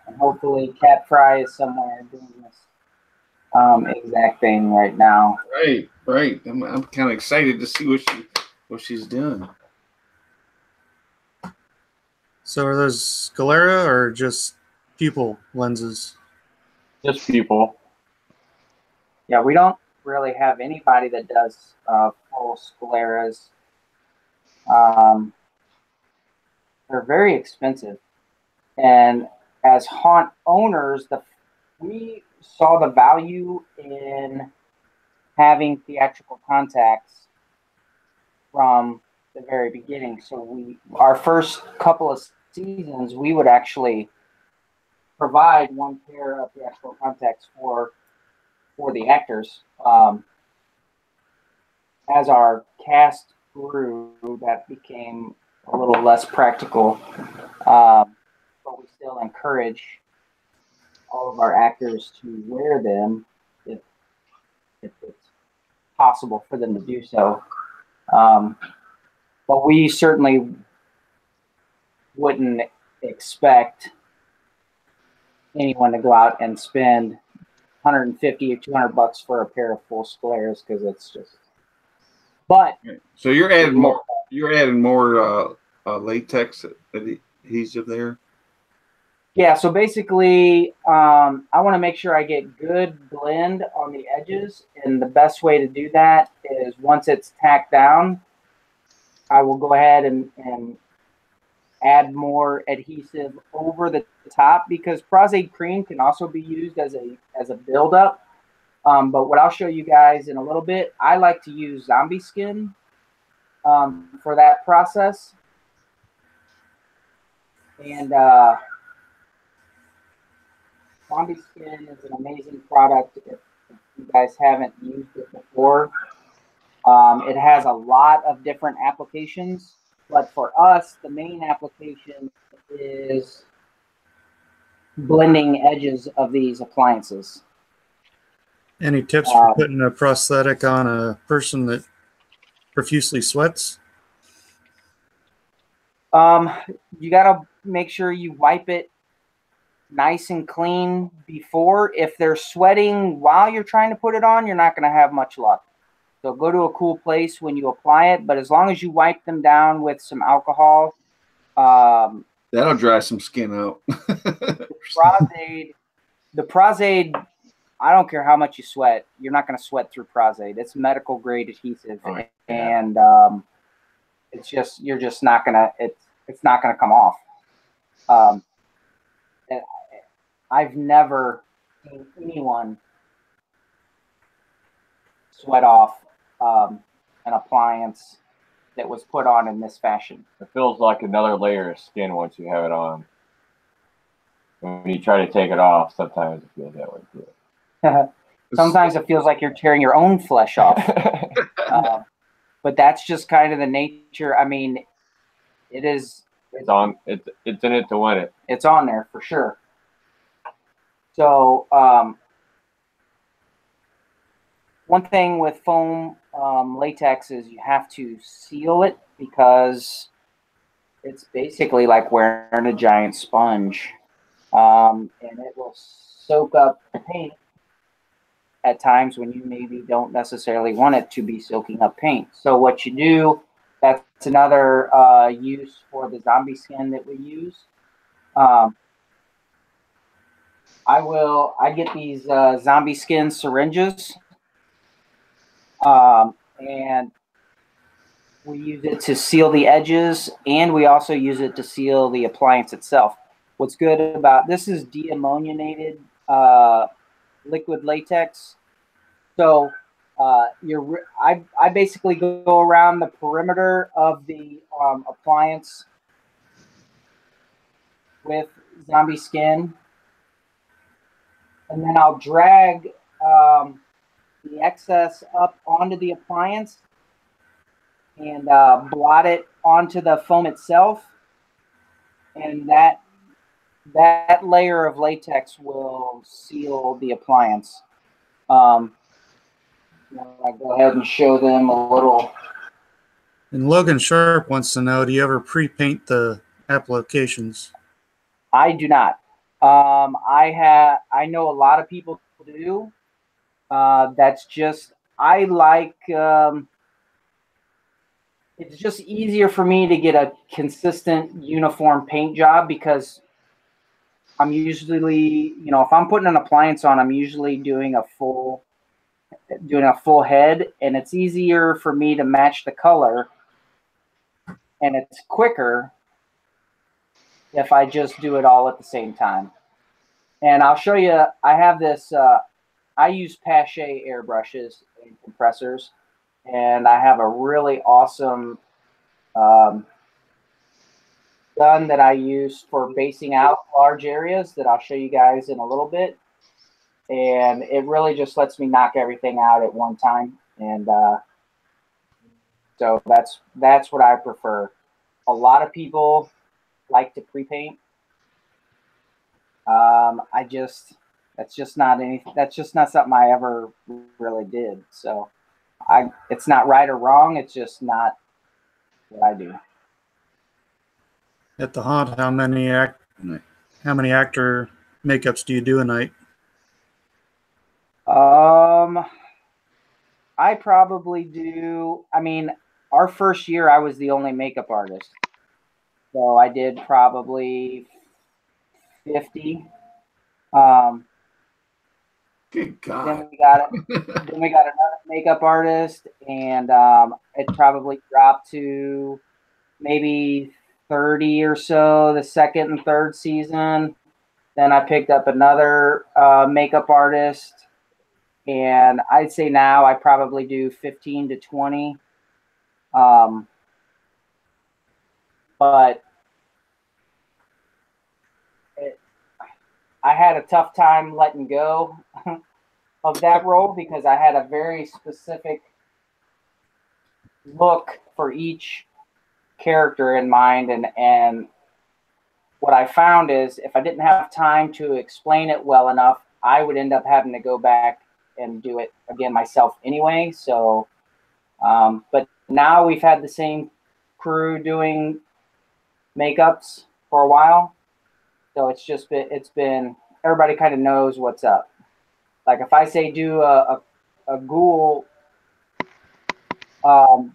And hopefully Cat Fry is somewhere doing this exact thing right now. Right. I'm kind of excited to see what she's doing. So are those sclera or just pupil lenses? Just people. Yeah, we don't really have anybody that does full scleras. They're very expensive, and as haunt owners, we saw the value in having theatrical contacts from the very beginning. So our first couple of seasons, we would actually provide one pair of theatrical contacts for the actors. As our cast grew, that became a little less practical, but we still encourage all of our actors to wear them if it's possible for them to do so. But we certainly wouldn't expect anyone to go out and spend $150 or $200 for a pair of full scleras, because it's just. But so you're adding more. You're adding more latex adhesive there. Yeah. So basically, I want to make sure I get good blend on the edges, and the best way to do that is once it's tacked down, I will go ahead and add more adhesive over the top, because prosthetic cream can also be used as a buildup. But what I'll show you guys in a little bit, I like to use zombie skin for that process. And zombie skin is an amazing product if you guys haven't used it before. It has a lot of different applications, but for us, the main application is blending edges of these appliances. Any tips for putting a prosthetic on a person that profusely sweats? You got to make sure you wipe it nice and clean before. If they're sweating while you're trying to put it on, you're not going to have much luck. So go to a cool place when you apply it, but as long as you wipe them down with some alcohol, that'll dry some skin out. The prosthetic, I don't care how much you sweat, you're not going to sweat through prosthetic. It's medical grade adhesive, and it's just you're just not gonna it's not gonna come off. I've never seen anyone sweat off an appliance that was put on in this fashion. It feels like another layer of skin once you have it on. When you try to take it off, sometimes it feels that way too. Sometimes it feels like you're tearing your own flesh off. But that's just kind of the nature. I mean, it is. It's on. It's in it to win it. It's on there for sure. So one thing with foam latex is you have to seal it because it's basically like wearing a giant sponge, and it will soak up paint at times when you maybe don't necessarily want it to be soaking up paint. So what you do, that's another use for the zombie skin that we use. I get these zombie skin syringes, and we use it to seal the edges, and we also use it to seal the appliance itself. What's good about this is deammoniated liquid latex. So I basically go around the perimeter of the appliance with zombie skin, and then I'll drag the excess up onto the appliance and blot it onto the foam itself, and that layer of latex will seal the appliance. I go ahead and show them a little. And Logan Sharp wants to know, do you ever pre-paint the applications? I do not. I know a lot of people do. That's just, I like, it's just easier for me to get a consistent uniform paint job because I'm usually, if I'm putting an appliance on, I'm usually doing a full head, and it's easier for me to match the color, and it's quicker if I just do it all at the same time. And I'll show you, I have this, I use Pache airbrushes and compressors, and I have a really awesome gun that I use for basing out large areas that I'll show you guys in a little bit. And it really just lets me knock everything out at one time. And so that's what I prefer. A lot of people like to pre-paint. That's just not something I ever really did. So it's not right or wrong. It's just not what I do. At the haunt, how many actor makeups do you do a night? I probably do. I mean, our first year, I was the only makeup artist, so I did probably 50. Good God. Then we got another makeup artist, and it probably dropped to maybe 30 or so the second and third season. Then I picked up another makeup artist, and I'd say now I probably do 15 to 20. But I had a tough time letting go of that role because I had a very specific look for each character in mind, and what I found is if I didn't have time to explain it well enough, I would end up having to go back and do it again myself anyway. So but now we've had the same crew doing makeups for a while, so it's been everybody kind of knows what's up. Like if I say do a ghoul,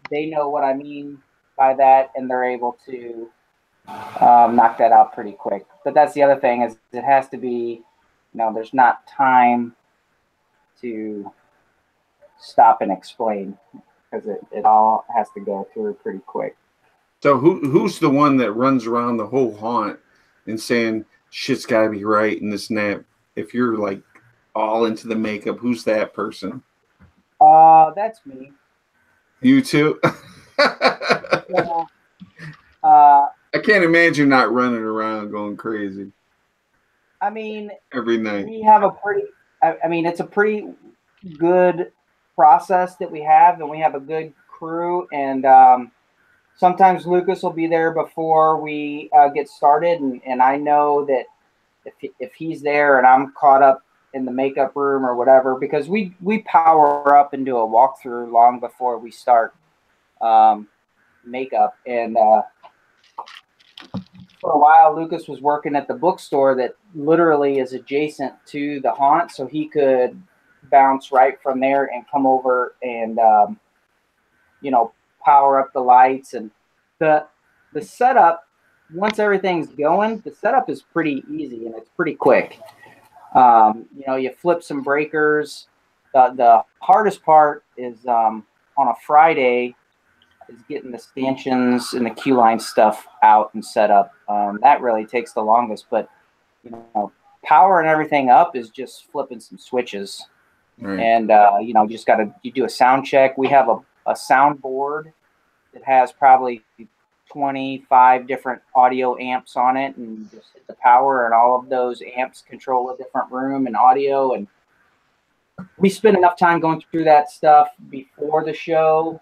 they know what I mean by that, and they're able to knock that out pretty quick. But that's the other thing is it has to be, there's not time to stop and explain because it all has to go through pretty quick. So who's the one that runs around the whole haunt and saying shit's got to be right and this and that? If you're like all into the makeup, who's that person? That's me. You too? So, I can't imagine not running around going crazy I mean, every night. we have a pretty, I mean, it's a pretty good process that we have, and we have a good crew. And sometimes Lucas will be there before we get started. And I know that if he's there and I'm caught up in the makeup room or whatever, because we power up and do a walkthrough long before we start makeup. And for a while, Lucas was working at the bookstore that literally is adjacent to the haunt, so he could bounce right from there and come over and power up the lights. And the setup, once everything's going, the setup is pretty easy and it's pretty quick. You flip some breakers. The hardest part is on a Friday is getting the stanchions and the queue line stuff out and set up. That really takes the longest, but powering everything up is just flipping some switches. Right. And you do a sound check. We have a sound board that has probably 25 different audio amps on it, and you just hit the power, and all of those amps control a different room and audio. And we spend enough time going through that stuff before the show.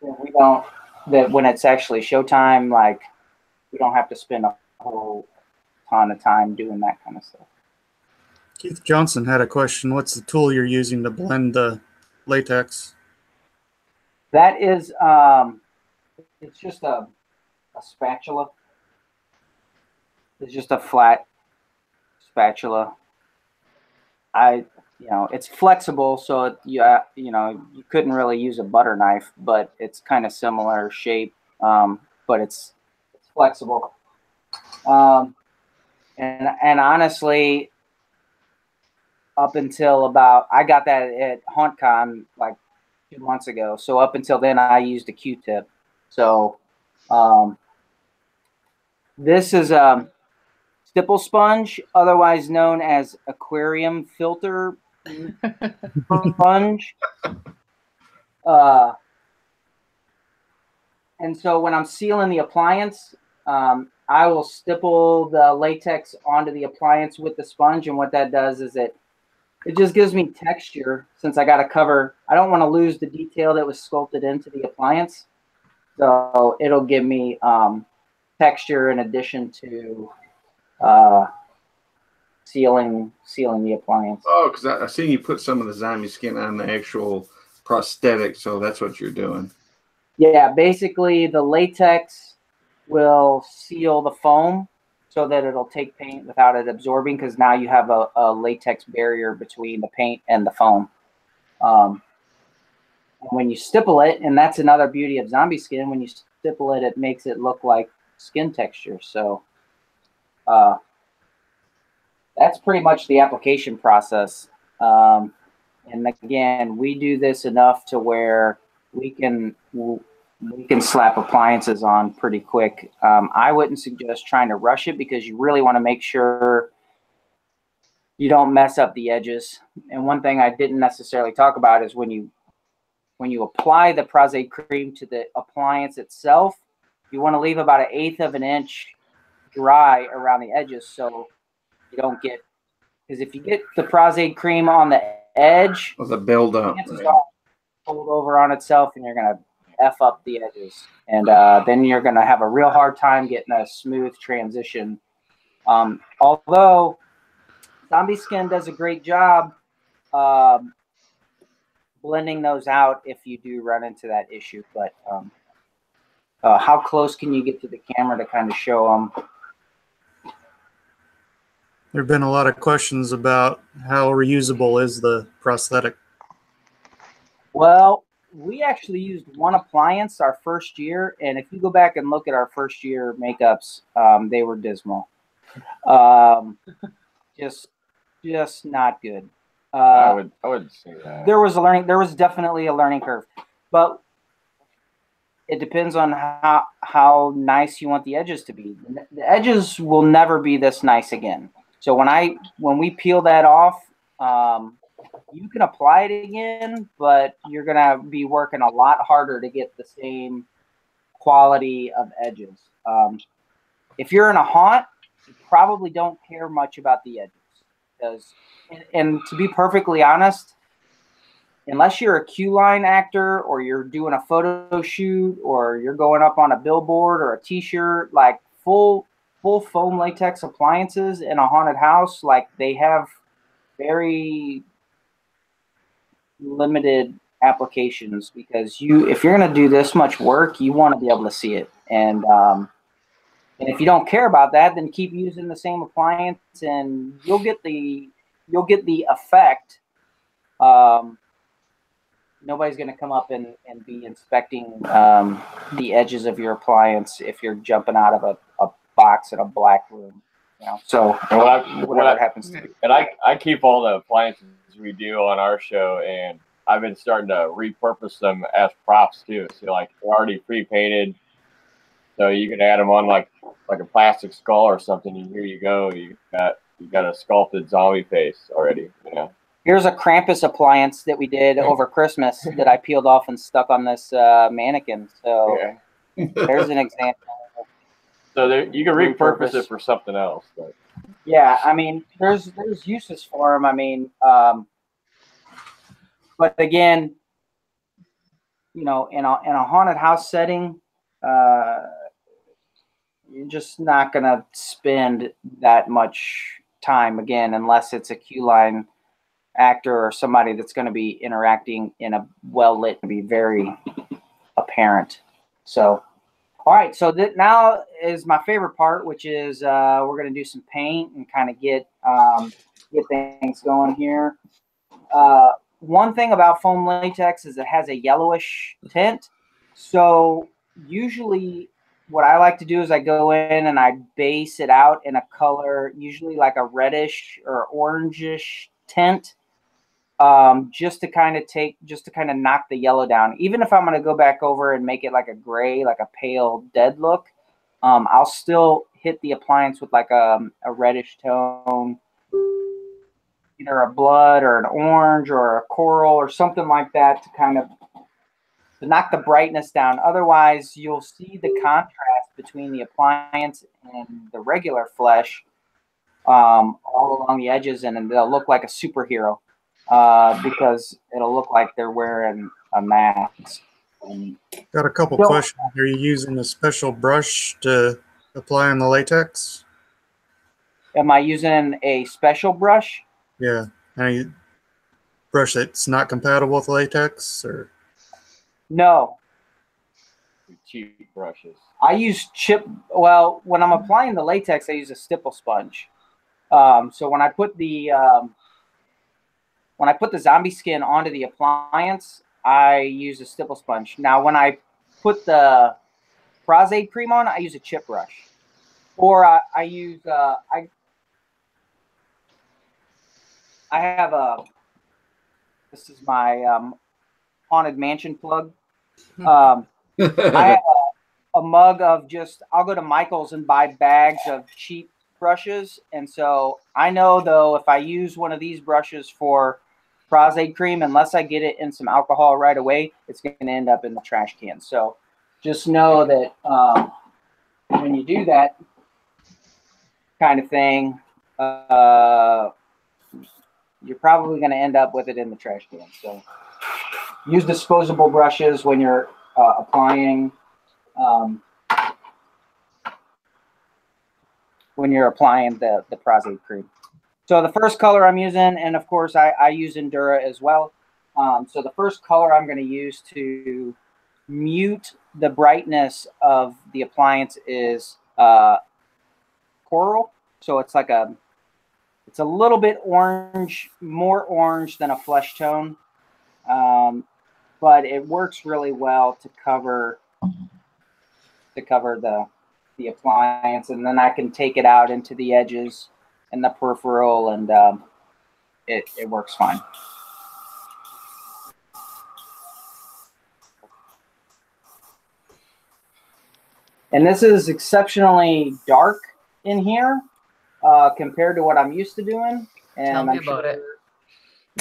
We don't, that when it's actually showtime, like, we don't have to spend a whole ton of time doing that kind of stuff. Keith Johnson had a question. What's the tool you're using to blend the latex? That is, it's just a spatula. It's just a flat spatula. It's flexible, so you couldn't really use a butter knife, but it's kind of similar shape, but it's flexible. And honestly, up until I got that at HauntCon like 2 months ago. So up until then, I used a Q-tip. So this is a stipple sponge, otherwise known as aquarium filter sponge. And so when I'm sealing the appliance, I will stipple the latex onto the appliance with the sponge. And what that does is it just gives me texture, since I got to cover. I don't want to lose the detail that was sculpted into the appliance. So it'll give me texture in addition to sealing the appliance. Oh, because I seen you put some of the zombie skin on the actual prosthetic, so that's what you're doing. Yeah, basically the latex will seal the foam so that it'll take paint without it absorbing, because now you have a latex barrier between the paint and the foam. And when you stipple it, and that's another beauty of zombie skin, when you stipple it, it makes it look like skin texture. So that's pretty much the application process. And again, we do this enough to where we can slap appliances on pretty quick. I wouldn't suggest trying to rush it, because you really want to make sure you don't mess up the edges. And one thing I didn't necessarily talk about is when you apply the prosthetic cream to the appliance itself, you want to leave about 1/8 of an inch dry around the edges, so you don't get, because if you get the prosthetic cream on the edge, The buildup. chances are fold over on itself, and you're gonna F up the edges, and then you're gonna have a real hard time getting a smooth transition. Although zombie skin does a great job blending those out if you do run into that issue. But how close can you get to the camera to kind of show them? There have been a lot of questions about how reusable is the prosthetic. Well, we actually used one appliance our first year, and if you go back and look at our first year makeups, they were dismal. Just not good. I would say that there was definitely a learning curve, but it depends on how nice you want the edges to be. The edges will never be this nice again. So when we peel that off, you can apply it again, but you're gonna be working a lot harder to get the same quality of edges. If you're in a haunt, you probably don't care much about the edges, because, and to be perfectly honest, unless you're a queue line actor or you're doing a photo shoot or you're going up on a billboard or a t-shirt, like full foam latex appliances in a haunted house, like they have very limited applications, because if you're going to do this much work, you want to be able to see it. And if you don't care about that, then keep using the same appliance and you'll get the effect. Nobody's going to come up and be inspecting the edges of your appliance if you're jumping out of a box in a black room. So whatever happens to you. And I keep all the appliances we do on our show, and I've been starting to repurpose them as props too. So like they're already pre-painted, so you can add them on like a plastic skull or something, and here you go. You got a sculpted zombie face already. Here's a Krampus appliance that we did over Christmas that I peeled off and stuck on this mannequin. So there's an example. So you can repurpose it for something else. But. Yeah, I mean, there's uses for them. I mean, but again, in a haunted house setting, you're just not gonna spend that much time again, unless it's a queue line actor or somebody that's going to be interacting in a well-lit, be very apparent. So, all right, so now is my favorite part, which is we're going to do some paint and kind of get things going here. One thing about foam latex is it has a yellowish tint. So usually what I like to do is I go in and I base it out in a color, usually like a reddish or orangish tint. Just to kind of knock the yellow down. Even if I'm going to go back over and make it like a gray, like a pale dead look, I'll still hit the appliance with like a reddish tone, either a blood or an orange or a coral or something like that to knock the brightness down. Otherwise, you'll see the contrast between the appliance and the regular flesh all along the edges, and they'll look like a superhero. Because it'll look like they're wearing a mask. Got a couple questions. Are you using a special brush to apply on the latex? Am I using a special brush? Yeah. Any brush that's not compatible with latex, or? No. Cheap brushes. I use Well, when I'm applying the latex, I use a stipple sponge. So when I put the zombie skin onto the appliance, I use a stipple sponge. Now, when I put the prosthetic cream on, I use a chip brush. Or I use, I have this is my Haunted Mansion plug. I have a mug of I'll go to Michael's and buy bags of cheap brushes. And so I know, though, if I use one of these brushes for prosthetic cream, unless I get it in some alcohol right away, it's going to end up in the trash can. So just know that when you do that kind of thing, you're probably going to end up with it in the trash can. So use disposable brushes when you're applying the prosthetic cream. So the first color I'm using, and of course I use Endura as well. So the first color I'm going to use to mute the brightness of the appliance is coral. So it's like it's a little bit orange, more orange than a flesh tone, but it works really well to cover the appliance, and then I can take it out into the edges and the peripheral, and it works fine. And this is exceptionally dark in here compared to what I'm used to doing. And Tell me about it.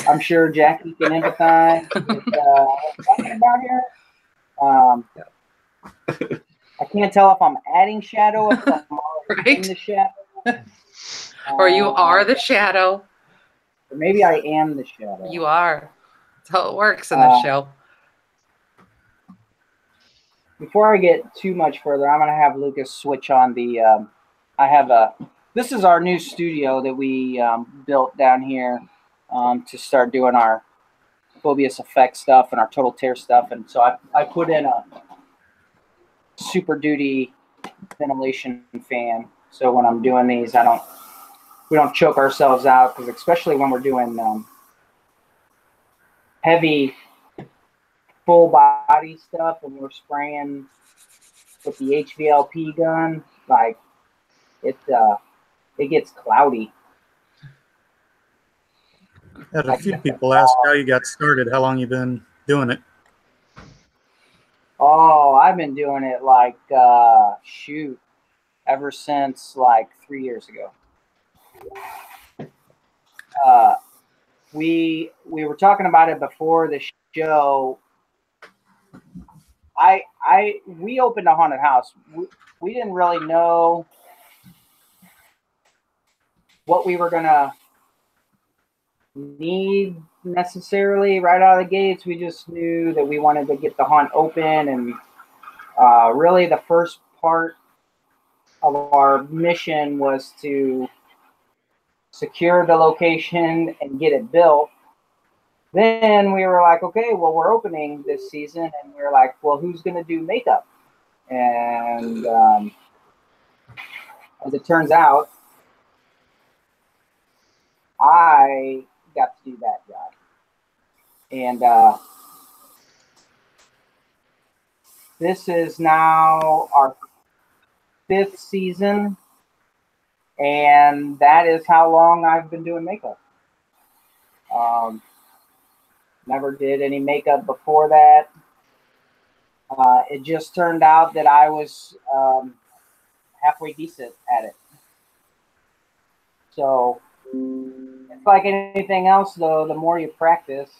I'm sure Jackie can empathize with what I'm talking about here. I can't tell if I'm adding shadow, if I'm already in Right? the shadow. Or you are the shadow. Or maybe I am the shadow. You are. That's how it works in this show. Before I get too much further, I'm going to have Lucas switch on the. This is our new studio that we built down here to start doing our Phobius effect stuff and our total tear stuff. And so I put in a Super Duty ventilation fan. So when I'm doing these, we don't choke ourselves out, because especially when we're doing heavy full body stuff and we're spraying with the HVLP gun, like it gets cloudy. Had a few people ask how you got started, how long you been doing it. Oh, I've been doing it like ever since like 3 years ago. We were talking about it before the show. We opened a haunted house. We didn't really know what we were gonna need necessarily right out of the gates. We just knew that we wanted to get the haunt open, and really the first part of our mission was to secure the location and get it built. Then we were like, okay, well, we're opening this season, and we were like, well, who's going to do makeup? And as it turns out, I got to do that job. And this is now our 5th season, and that is how long I've been doing makeup. Never did any makeup before that. It just turned out that I was halfway decent at it. So it's like anything else, though. The more you practice.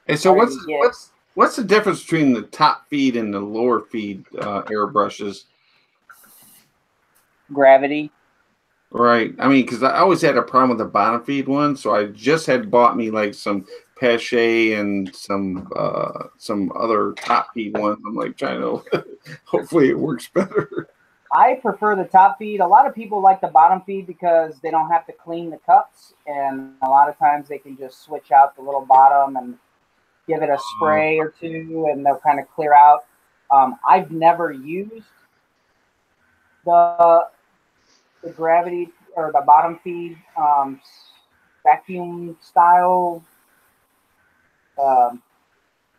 And so what's the difference between the top feed and the lower feed airbrushes? Gravity. Right. I mean, because I always had a problem with the bottom feed one, so I just had bought me like some Pache and some other top feed ones. I'm like trying to hopefully it works better. I prefer the top feed. A lot of people like the bottom feed because they don't have to clean the cups, and a lot of times they can just switch out the little bottom and give it a spray or two, and they'll kind of clear out. I've never used the gravity or the bottom feed vacuum style.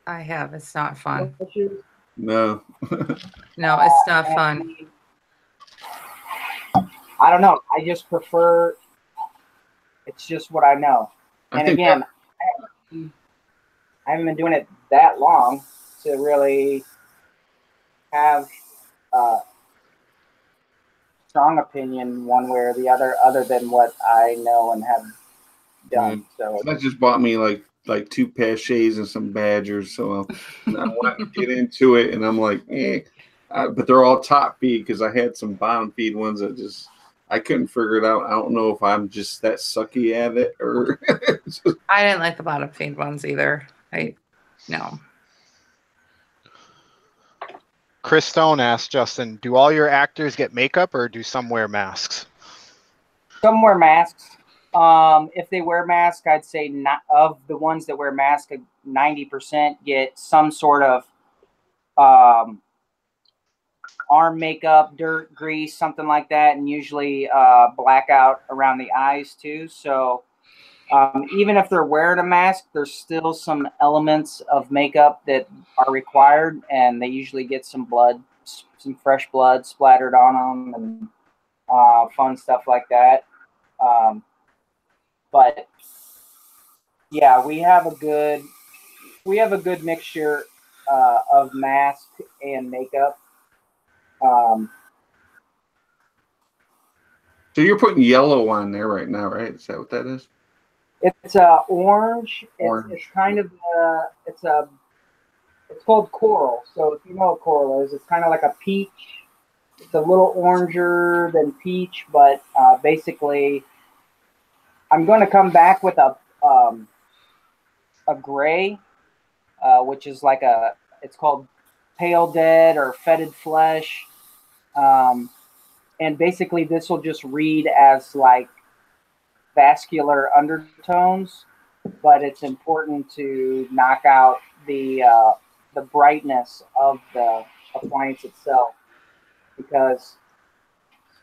I have. It's not fun. No. No, it's not fun. I don't know. I just prefer. It's just what I know. And again, I haven't been doing it that long to really have a strong opinion one way or the other than what I know and have done. So I just bought me like 2 Paches and some Badgers, so I want to get into it, and I'm like, but they're all top feed because I had some bottom feed ones that I couldn't figure it out. I don't know if I'm just that sucky at it or. I didn't like the bottom feed ones either. No. Chris Stone asked Justin, do all your actors get makeup or do some wear masks? Some wear masks. If they wear masks, I'd say not of the ones that wear masks, 90% get some sort of arm makeup, dirt, grease, something like that, and usually blackout around the eyes too. So even if they're wearing a mask, there's still some elements of makeup that are required, and they usually get some blood, some fresh blood splattered on them, and fun stuff like that. But yeah, we have a good mixture of mask and makeup. So you're putting yellow on there right now, right? Is that what that is? It's orange. Orange. It's kind of it's called coral. So if you know what coral is, it's kind of like a peach. It's a little oranger than peach, but basically, I'm going to come back with a gray, which is like it's called pale dead or fetid flesh, and basically this will just read as like vascular undertones, but it's important to knock out the brightness of the appliance itself, because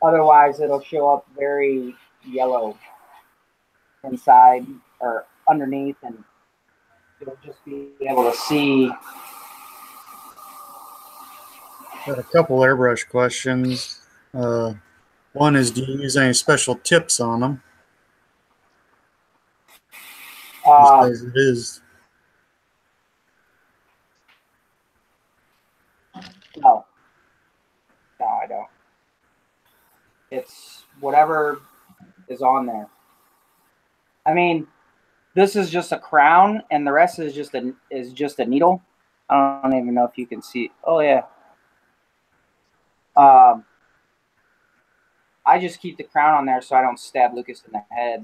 otherwise it'll show up very yellow inside or underneath, and you'll just be able to see. Got a couple airbrush questions. One is, do you use any special tips on them? Just as it is. No, I don't. It's whatever is on there. I mean, this is just a crown, and the rest is just a needle. I don't even know if you can see. Oh yeah. I just keep the crown on there so I don't stab Lucas in the head.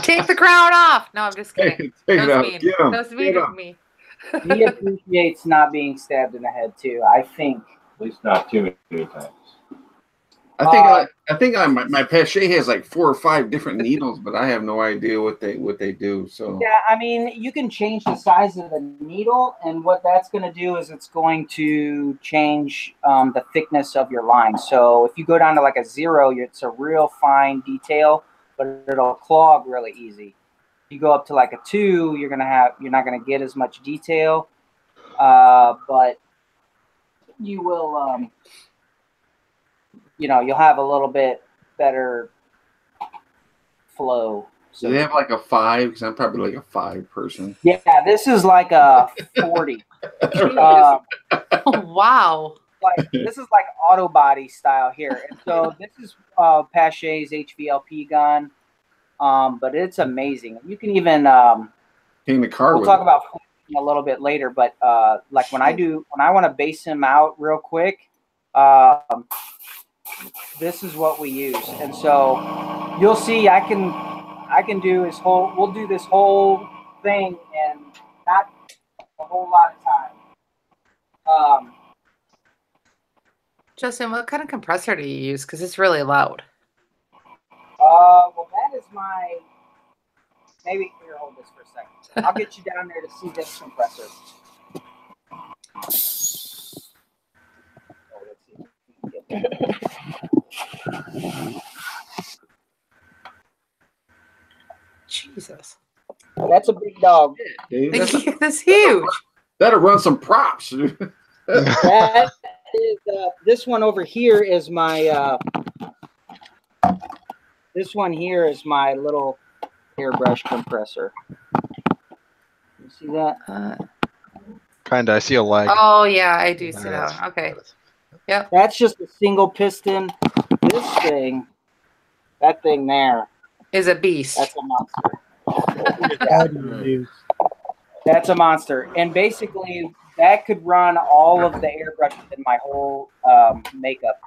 Take the crown off. No, I'm just kidding. Take That it out. was mean. Get him. That was mean Get of him. me. He appreciates not being stabbed in the head too, I think. At least not too many times. I think my Pache has like 4 or 5 different needles, but I have no idea what they do. So Yeah, I mean, you can change the size of the needle, and what that's going to do is it's going to change the thickness of your line. So if you go down to like a 0, it's a real fine detail, but it'll clog really easy. If you go up to like a 2, you're not going to get as much detail, but you will, you'll have a little bit better flow. do they have like a 5? Because I'm probably like a 5 person. Yeah, this is like a 40. Oh, wow. This is like auto body style here, and so this is Pache's HVLP gun, but it's amazing. You can even Paint the car. we'll with talk it. about a little bit later, but like when I want to base him out real quick, this is what we use, and so you'll see I can do we'll do this whole thing in not a whole lot of time. Justin, what kind of compressor do you use? Because it's really loud. Well, that is my. Maybe here, hold this for a second. I'll get you down there to see this compressor. Oh, let's see if we can get that. Jesus. That's a big dog. Dave, That's huge. that'll run some props. That is, this one over here is my. This one here is my little airbrush compressor. You see that? Kinda. I see a leg. Oh, yeah, I do see that one. Okay. Yep. That's just a single piston. This thing, that thing there, Is a beast. that's a monster. How do you use? That's a monster. And basically, that could run all of the airbrushes in my whole makeup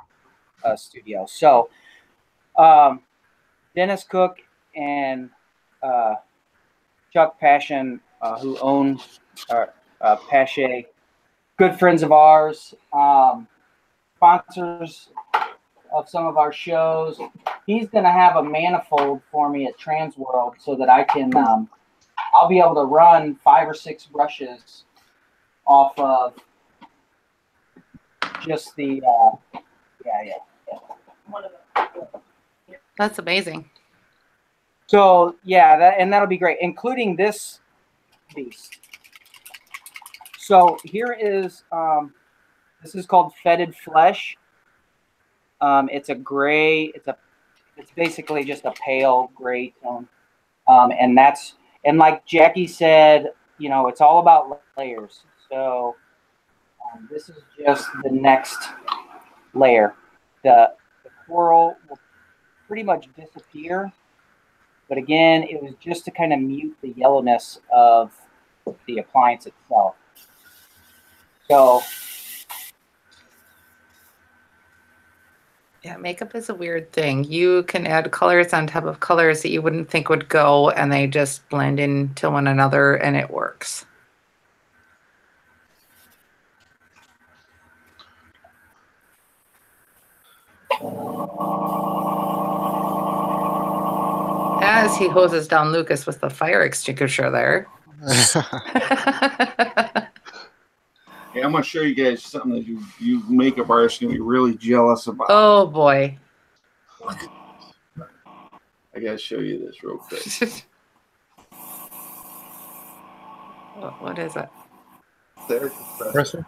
studio. So, Dennis Cook and Chuck Passion, who own Pache, good friends of ours, sponsors of some of our shows. He's going to have a manifold for me at Transworld so that I can, I'll be able to run 5 or 6 brushes off of just the, yeah. One of them. That's amazing. So yeah, that'll be great, including this beast. So here is, this is called fetid flesh. It's a gray. It's basically just a pale gray tone, and like Jackie said, it's all about layers. So this is just the next layer. The coral will pretty much disappear But again, it was just to kind of mute the yellowness of the appliance itself. So Yeah, makeup is a weird thing. You can add colors on top of colors that you wouldn't think would go, and they just blend into one another, and it works. As he hoses down Lucas with the fire extinguisher there. Yeah, I'm gonna show you guys something that you makeup artists gonna be really jealous about. Oh boy. I gotta show you this real quick. What is it? There, Compressor?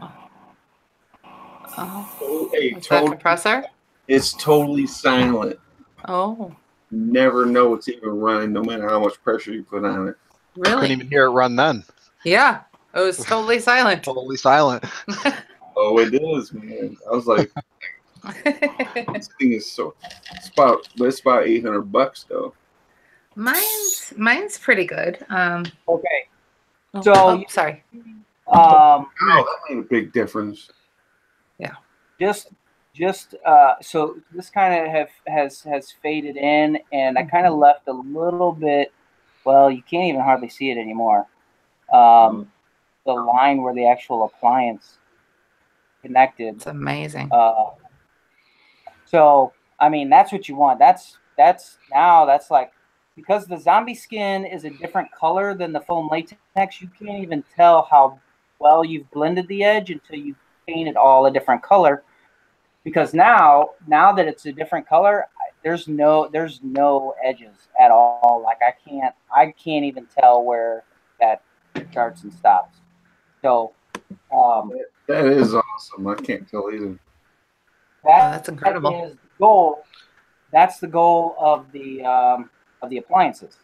Oh, hey, is that a compressor? It's totally silent. Oh, Never know it's even running, no matter how much pressure you put on it. Couldn't really? even hear it run then. Yeah, it was totally silent. Totally silent. Oh, it is, man. I was like, this thing is it's about $800 though. Mine's pretty good. okay, Oh, So- sorry. Oh, that made a big difference. So this kind of has faded in, and I kind of left a little bit. Well, you can't even hardly see it anymore. The line where the actual appliance connected. It's amazing. So I mean, that's what you want. That's like, because the zombie skin is a different color than the foam latex. You can't even tell how well you've blended the edge until you paint it all a different color. Because now that it's a different color, there's no edges at all. Like I can't even tell where that starts and stops. So That is awesome. I can't tell either. That's incredible. That is the goal. That's the goal of the appliances.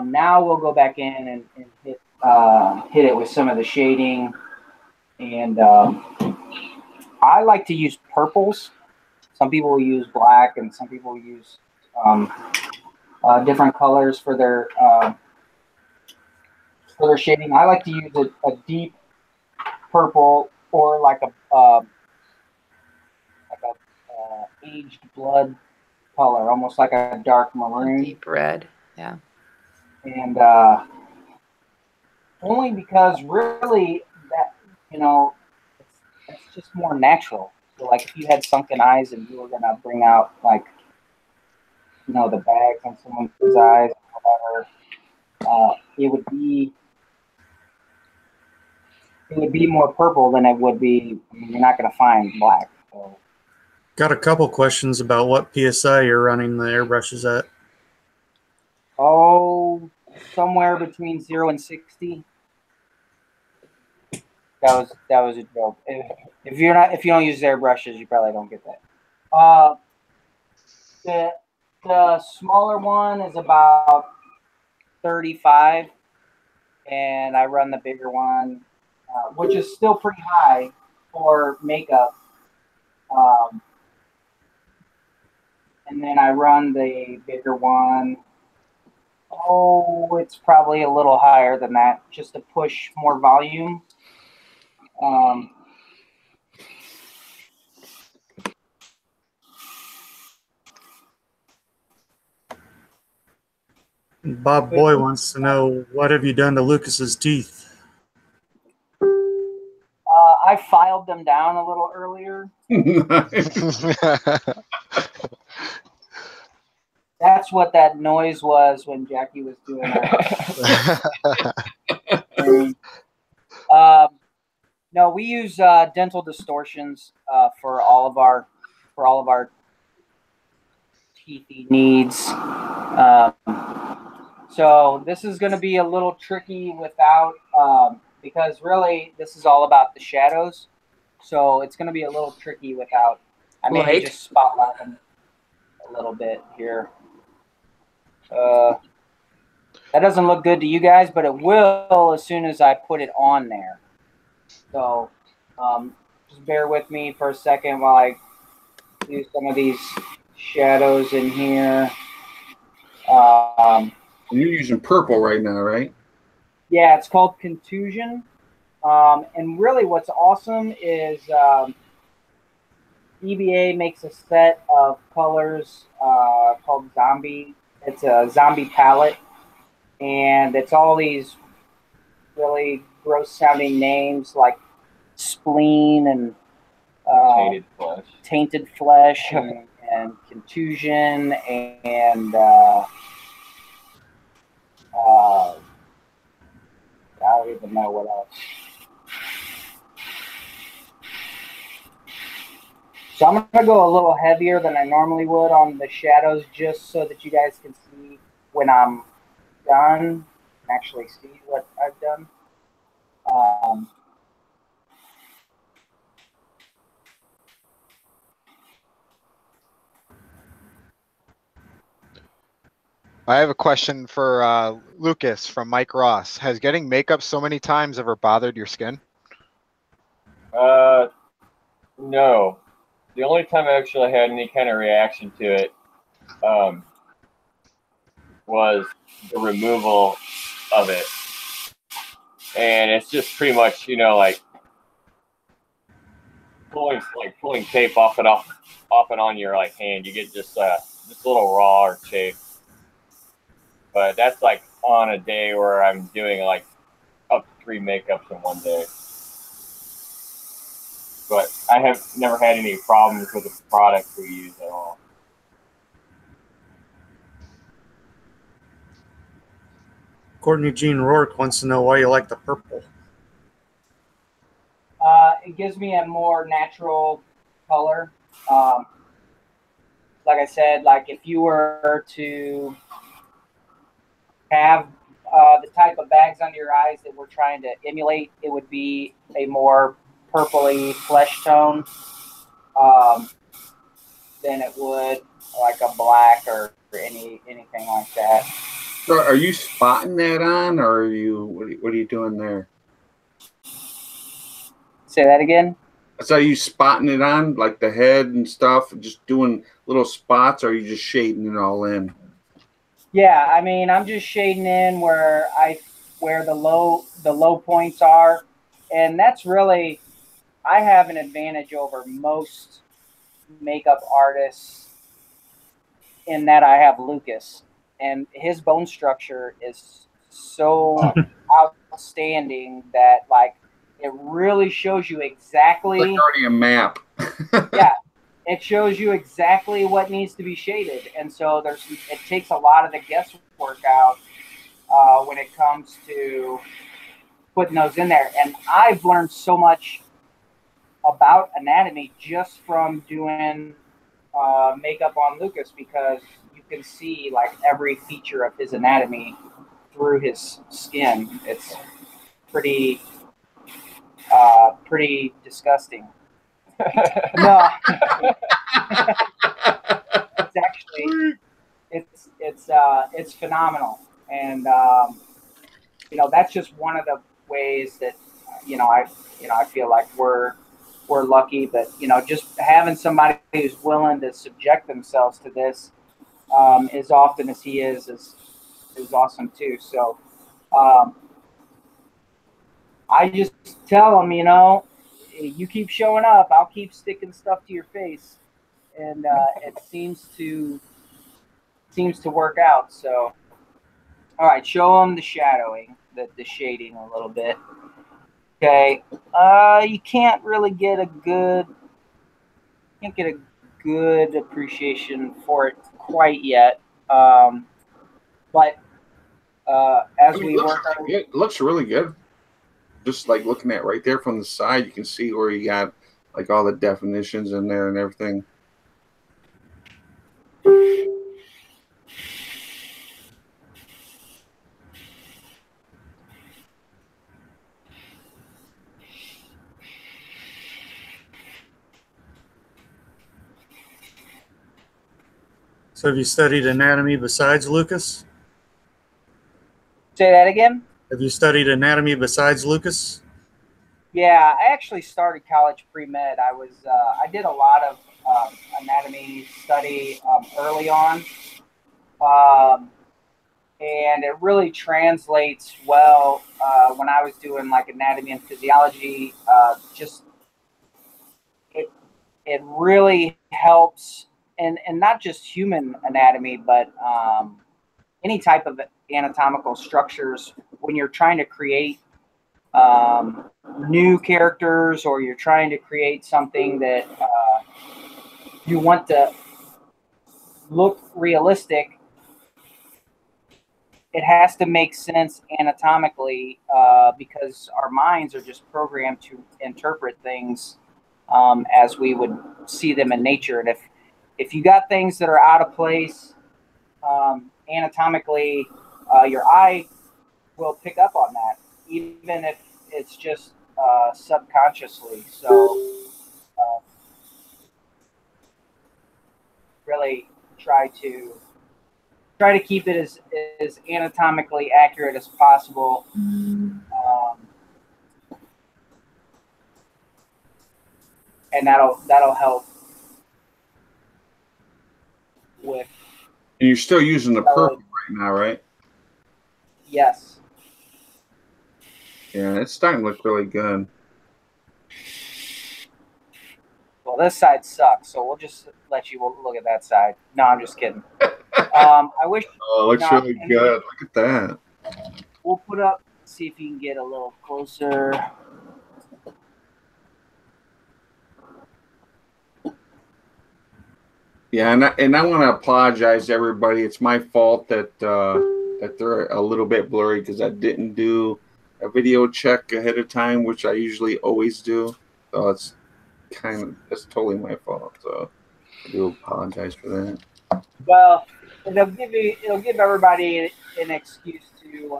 Now we'll go back in and hit it with some of the shading, and I like to use purples. Some people will use black, and some people use different colors for their shading. I like to use a deep purple, or like a aged blood color, almost like a dark maroon. Deep red. Yeah. And only because really that, it's just more natural. So like if you had sunken eyes and you were gonna bring out, like, the bags on someone's eyes or whatever, it would be more purple than it would be. I mean, you're not gonna find black. So. Got a couple questions about what PSI you're running the airbrushes at. Oh, somewhere between 0 and 60. That was a joke. If you don't use airbrushes, you probably don't get that. The smaller one is about 35, and I run the bigger one, which is still pretty high for makeup. And then I run the bigger one. Oh, it's probably a little higher than that, just to push more volume. Bob Boy wants to know, what have you done to Lucas's teeth? I filed them down a little earlier. That's what that noise was when Jackie was doing that. No, we use dental distortions for all of our teethy needs. So this is going to be a little tricky without, because really this is all about the shadows. So it's going to be a little tricky without. I may just spotlight them a little bit here. That doesn't look good to you guys, but it will as soon as I put it on there. So just bear with me for a second while I do some of these shadows in here. And you're using purple right now, right? Yeah, it's called Contusion. And really what's awesome is EVA makes a set of colors called Zombie. It's a zombie palette. And it's all these really gross sounding names like spleen and tainted flesh and contusion and I don't even know what else. So I'm going to go a little heavier than I normally would on the shadows just so that you guys can see when I'm done, actually see what I've done. I have a question for Lucas from Mike Ross. Has getting makeup so many times ever bothered your skin? No. The only time I actually had any kind of reaction to it was the removal of it. And it's just pretty much, you know, like pulling tape off and on your like hand. You get just a little raw or chafe. But that's like on a day where I'm doing like up to 3 makeups in one day. But I have never had any problems with the product we use at all. Courtney Jean Rourke wants to know why you like the purple. It gives me a more natural color. Like I said, like if you were to have the type of bags under your eyes that we're trying to emulate, it would be a more purpley flesh tone than it would like a black or anything like that. So are you spotting that on, or are you what are you doing there? Say that again. So are you spotting it on, like the head and stuff, just doing little spots, or are you just shading it all in? Yeah, I mean, I'm just shading in where the low points are, and that's really, I have an advantage over most makeup artists in that I have Lucas, and his bone structure is so outstanding that like it really shows you exactly. It's like already a map. Yeah. It shows you exactly what needs to be shaded, and so it takes a lot of the guesswork out when it comes to putting those in there. And I've learned so much about anatomy just from doing makeup on Lucas, because you can see like every feature of his anatomy through his skin. It's pretty disgusting. No. It's actually it's phenomenal, and you know, that's just one of the ways that I feel like we're lucky. But you know, just having somebody who's willing to subject themselves to this as often as he is awesome too. So I just tell them, you know, you keep showing up, I'll keep sticking stuff to your face, and it seems to work out. So, all right, show them the shadowing, the shading a little bit. Okay, you can't really get a good appreciation for it quite yet, but as we work on it, It looks really good. Just like looking at right there from the side, you can see where you got like all the definitions in there and everything. So have you studied anatomy besides Lucas? say that again. Have you studied anatomy besides Lucas? Yeah, I actually started college pre-med. I did a lot of anatomy study early on, and it really translates well when I was doing like anatomy and physiology. Just it really helps, and not just human anatomy, but any type of anatomical structures when you're trying to create new characters, or you're trying to create something that you want to look realistic. It has to make sense anatomically because our minds are just programmed to interpret things as we would see them in nature. And if you got things that are out of place anatomically, your eye will pick up on that, even if it's just subconsciously. So really try to keep it as anatomically accurate as possible. And that'll help with. And you're still using the purple right now, right? Yes. Yeah, it's starting to look really good. Well, this side sucks, so we'll just let you look at that side. No, I'm just kidding. I wish. Oh, it looks really good. Look at that. We'll put up, see if you can get a little closer. Yeah, and I want to apologize to everybody. It's my fault that that they're a little bit blurry because I didn't do a video check ahead of time, which I usually always do. So it's totally my fault. So I do apologize for that. Well, it'll give everybody an excuse to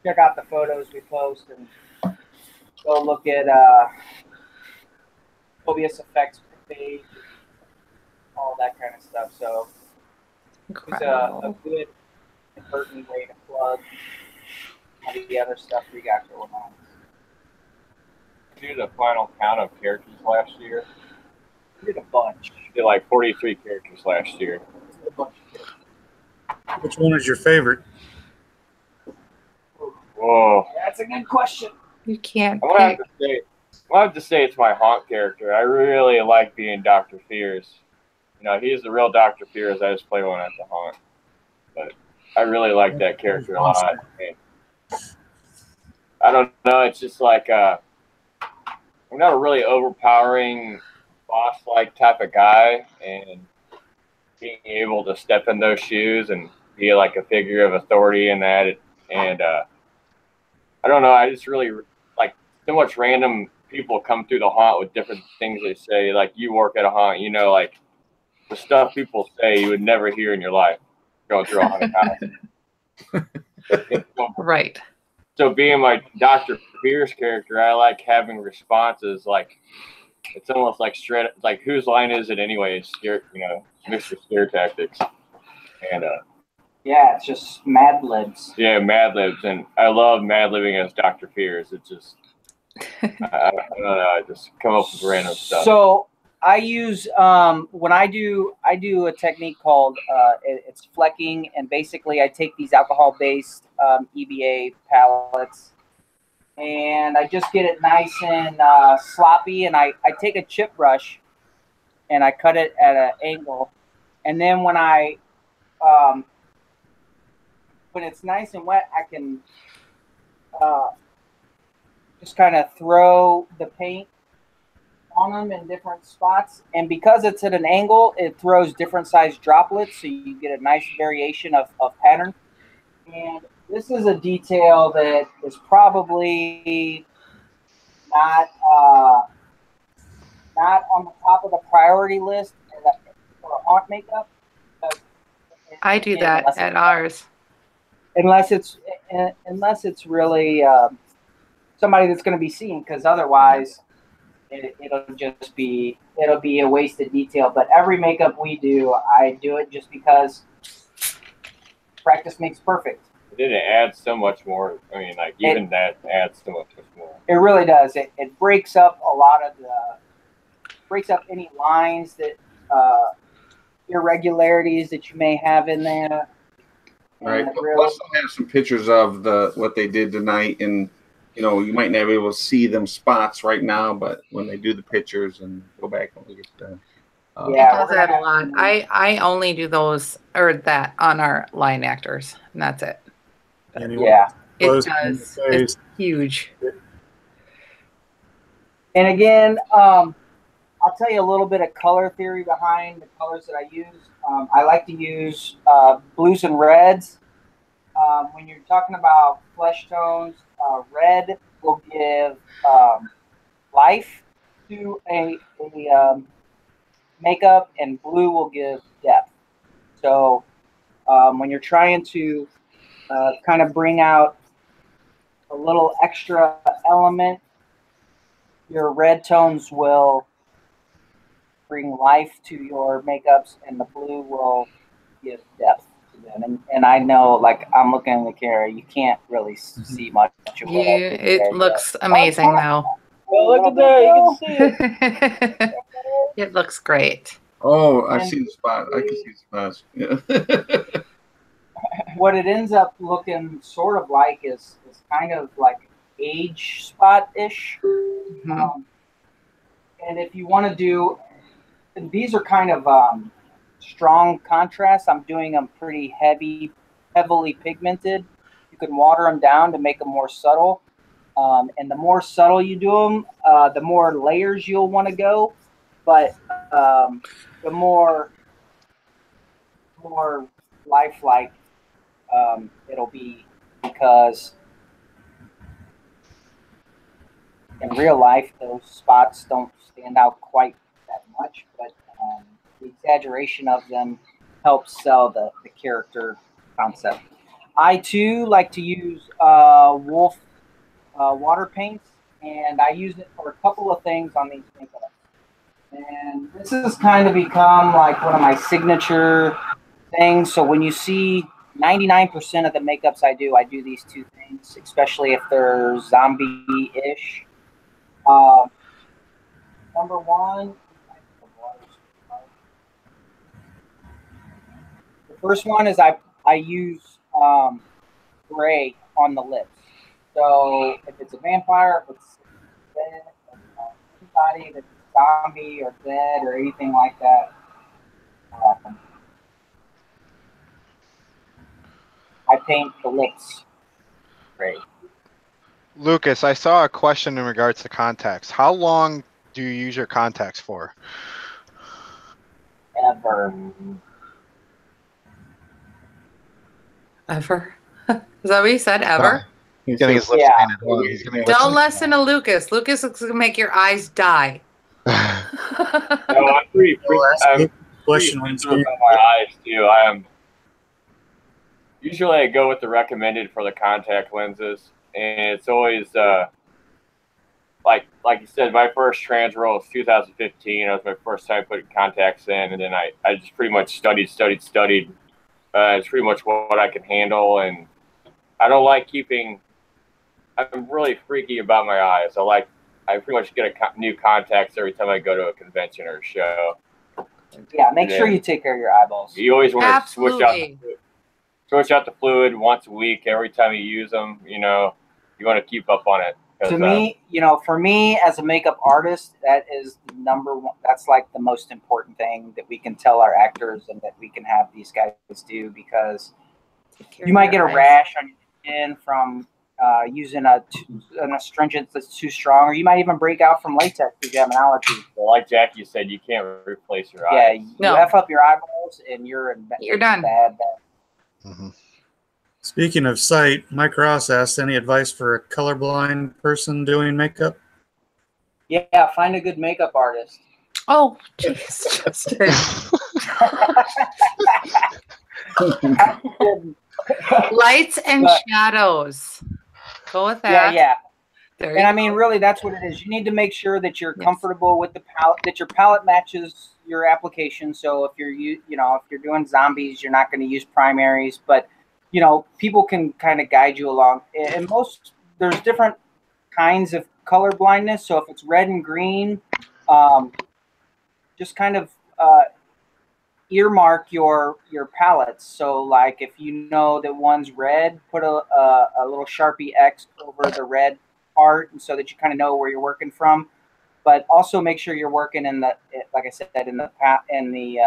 check out the photos we post and go look at Obvious Effects page, all that kind of stuff. So it's a good and pertinent way to plug all the other stuff we got going on. Do the final count of characters last year? We did a bunch. We did like 43 characters last year. Which one is your favorite? Whoa. That's a good question. You can't. I'm gonna have to say it's my Haunt character. I really like being Dr. Fears. You know, he's the real Dr. Fears. I just play one at the Haunt. But I really like that character a lot. I don't know. It's just like I'm not a really overpowering boss-like type of guy, and being able to step in those shoes and be like a figure of authority in that, and I don't know. I just really like so much random people come through the Haunt with different things they say. Like, you work at a Haunt, you know, like the stuff people say you would never hear in your life going through a haunted house. Right. So being my Dr. Pierce character, I like having responses like, it's almost like straight, like, whose line is it anyway? Scare, you know, Mr. Scare Tactics. And yeah, it's just Mad Libs. Yeah, Mad Libs, and I love Mad Libbing as Dr. Fears. It's just I don't know, I just come up with random stuff. So I use when I do a technique called it's flecking, and basically I take these alcohol-based EVA palettes, and I just get it nice and sloppy, and I take a chip brush and I cut it at an angle, and then when it's nice and wet, I can just kind of throw the paint on them in different spots, and because it's at an angle, it throws different size droplets, so you get a nice variation of pattern. And this is a detail that is probably not on the top of the priority list for Haunt makeup. I do that at ours. Unless it's really somebody that's going to be seen, because otherwise it'll be a wasted detail. But every makeup we do, I do it just because practice makes perfect. It adds so much more. I mean, like, even that adds so much more. It really does. It breaks up a lot of any lines that irregularities that you may have in there. Right. And really, Plus, I have some pictures of what they did tonight, and you might not be able to see them spots right now, but when they do the pictures and go back and look at the. Yeah, It does we're that a gonna lot. have to- I only do those or that on our line actors, and that's it. Anyone Yeah. It close in the does. face. It's huge. And again, I'll tell you a little bit of color theory behind the colors that I use. I like to use blues and reds. When you're talking about flesh tones, red will give life to a makeup, and blue will give depth. So when you're trying to kind of bring out a little extra element, your red tones will bring life to your makeups, and the blue will give depth to them. And I know, like, I'm looking in the camera, you can't really see much of what I did there. It looks amazing though. Well, look at there, you can see it. It looks great. Oh, I see the spot. I can see the spots. Yeah. What it ends up looking sort of like is kind of like age spot-ish. Mhm. And if you want to do, these are kind of strong contrast. I'm doing them pretty heavily pigmented. You can water them down to make them more subtle. And the more subtle you do them, the more layers you'll want to go. But the more lifelike it'll be, because in real life those spots don't stand out quite that much, but the exaggeration of them helps sell the character concept. I too like to use wolf water paints, and I use it for a couple of things on these makeups. And this has kind of become like one of my signature things. So when you see 99% of the makeups I do these two things, especially if they're zombie-ish. Number one, the first one is I use gray on the lips. So if it's a vampire, if it's dead, anybody that's zombie or dead or anything like that, I paint the lips gray. Lucas, I saw a question in regards to contacts. How long do you use your contacts for? Ever. Ever. Is that what you said? Ever? He's getting his lips Yeah. painted. Hold on, he's getting Don't listen to Lucas. Lucas is going to make your eyes die. No, I'm pretty Question when sensitive about my eyes too. Usually I go with the recommended for the contact lenses, and it's always like you said, my first trans roll was 2015. That was my first time putting contacts in, and then I just pretty much studied. It's pretty much what I can handle, and I don't like keeping. I'm really freaky about my eyes. I pretty much get new contacts every time I go to a convention or a show. Yeah, make sure you take care of your eyeballs. You always want to switch Absolutely. out the fluid once a week. Every time you use them, you want to keep up on it. To me, for me as a makeup artist, that is number one. That's like the most important thing that we can tell our actors and that we can have these guys do, because you might get a rash on your skin from using an astringent that's too strong, or you might even break out from latex if you have an allergy. Well, like Jackie said, you can't replace your eyes. Yeah, you F up your eyeballs and you're done. Bad. Mm-hmm. Speaking of sight, Mike Ross asked, any advice for a colorblind person doing makeup? Yeah, find a good makeup artist. Oh, jeez, Justin. Lights and shadows. Go with that. Yeah. There And I mean, really, that's what it is. You need to make sure that you're comfortable with the palette, that your palette matches your application. So if you're doing zombies, you're not going to use primaries, but people can kind of guide you along. And there's different kinds of color blindness. So if it's red and green, just kind of earmark your palettes. So like if you know that one's red, put a little Sharpie X over the red part, and so that you kind of know where you're working from. But also make sure you're working in the, like I said, in the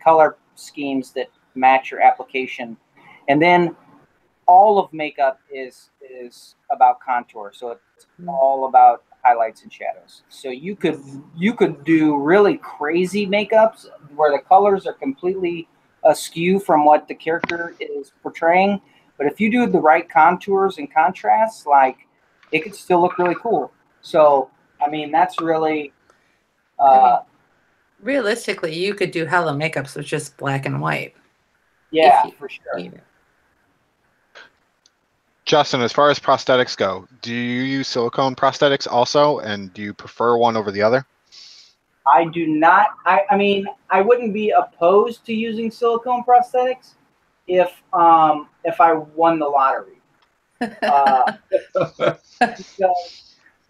color schemes that match your application. And then all of makeup is about contour. So it's all about highlights and shadows. So you could do really crazy makeups where the colors are completely askew from what the character is portraying. But if you do the right contours and contrasts, like it could still look really cool. So I mean, that's really realistically, you could do hella makeups with just black and white. Yeah, for sure. Justin, as far as prosthetics go, do you use silicone prosthetics also, and do you prefer one over the other? I do not. I mean, I wouldn't be opposed to using silicone prosthetics if I won the lottery.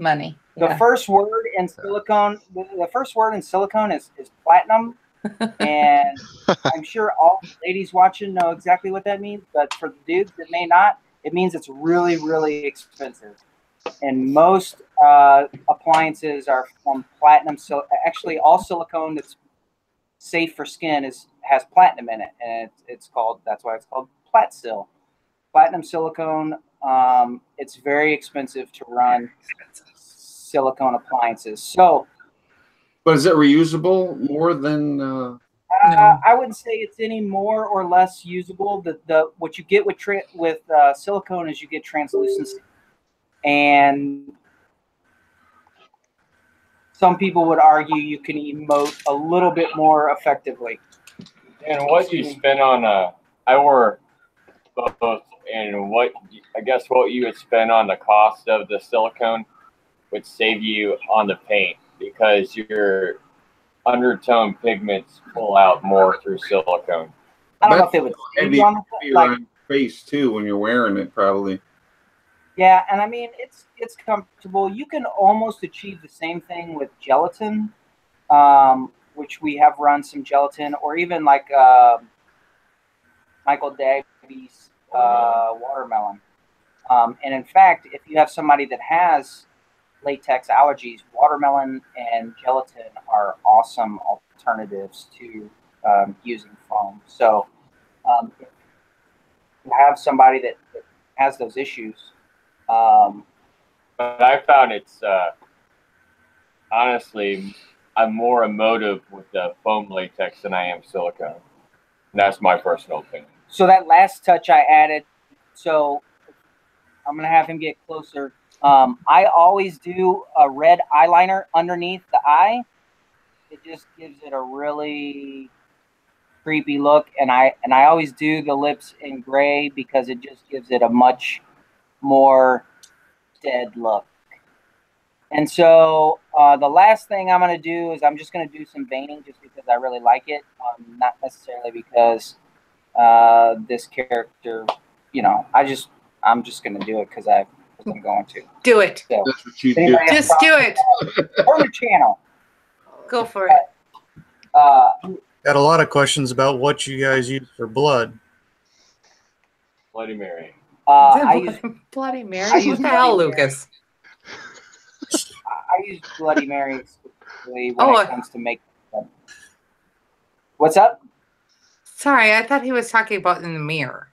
Money. The first word in silicone. The first word in silicone is platinum, and I'm sure all the ladies watching know exactly what that means. But for the dudes that may not, it means it's really, really expensive. And most appliances are from platinum. So actually, all silicone that's safe for skin has platinum in it, and that's why it's called Platsil. Platinum silicone. It's very expensive to run silicone appliances. So, but is it reusable more than? No. I wouldn't say it's any more or less usable. What you get with silicone is you get translucency, and some people would argue you can emote a little bit more effectively. And what you spend on I wore both, and what you would spend on the cost of the silicone would save you on the paint, because your undertone pigments pull out more through silicone. I don't know if it would save you on the like face too when you're wearing it, probably. Yeah, and I mean it's comfortable. You can almost achieve the same thing with gelatin, which we have run some gelatin, or even like Michael Davies watermelon. And in fact, if you have somebody that has latex allergies, watermelon and gelatin are awesome alternatives to using foam. So if you have somebody that has those issues. But I found it's honestly, I'm more emotive with the foam latex than I am silicone. And that's my personal opinion. So that last touch I added, so I'm going to have him get closer. I always do a red eyeliner underneath the eye. It just gives it a really creepy look. And I always do the lips in gray because it just gives it a much more dead look. And so the last thing I'm going to do is I'm just going to do some veining just because I really like it. Not necessarily because this character, I'm just going to do it because I'm going to. Do it. So, that's what you do. Just do it. Or the channel. Go for it. Got a lot of questions about what you guys use for blood. Bloody Mary. I use Bloody Mary. I use What the hell, Bloody Lucas? I use Bloody Mary specifically when it comes to makeup. What's up? Sorry, I thought he was talking about in the mirror.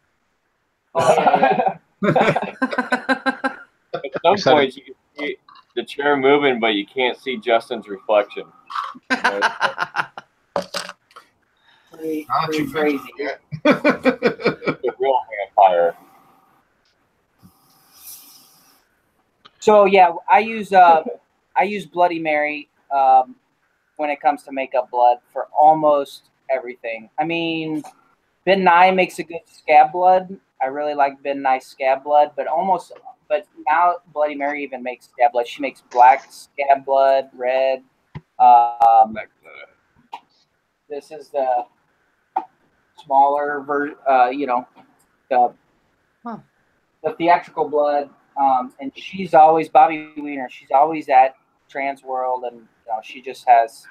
At some point, you can see the chair moving, but you can't see Justin's reflection. Pretty you crazy. The real vampire. So yeah, I use Bloody Mary when it comes to makeup blood for almost everything. I mean, Ben Nye makes a good scab blood. I really like Ben Nye's scab blood, but now Bloody Mary even makes scab blood. She makes black scab blood, red. This is the smaller version, the theatrical blood. And she's always Bobby Wiener. She's always at Trans World, and she has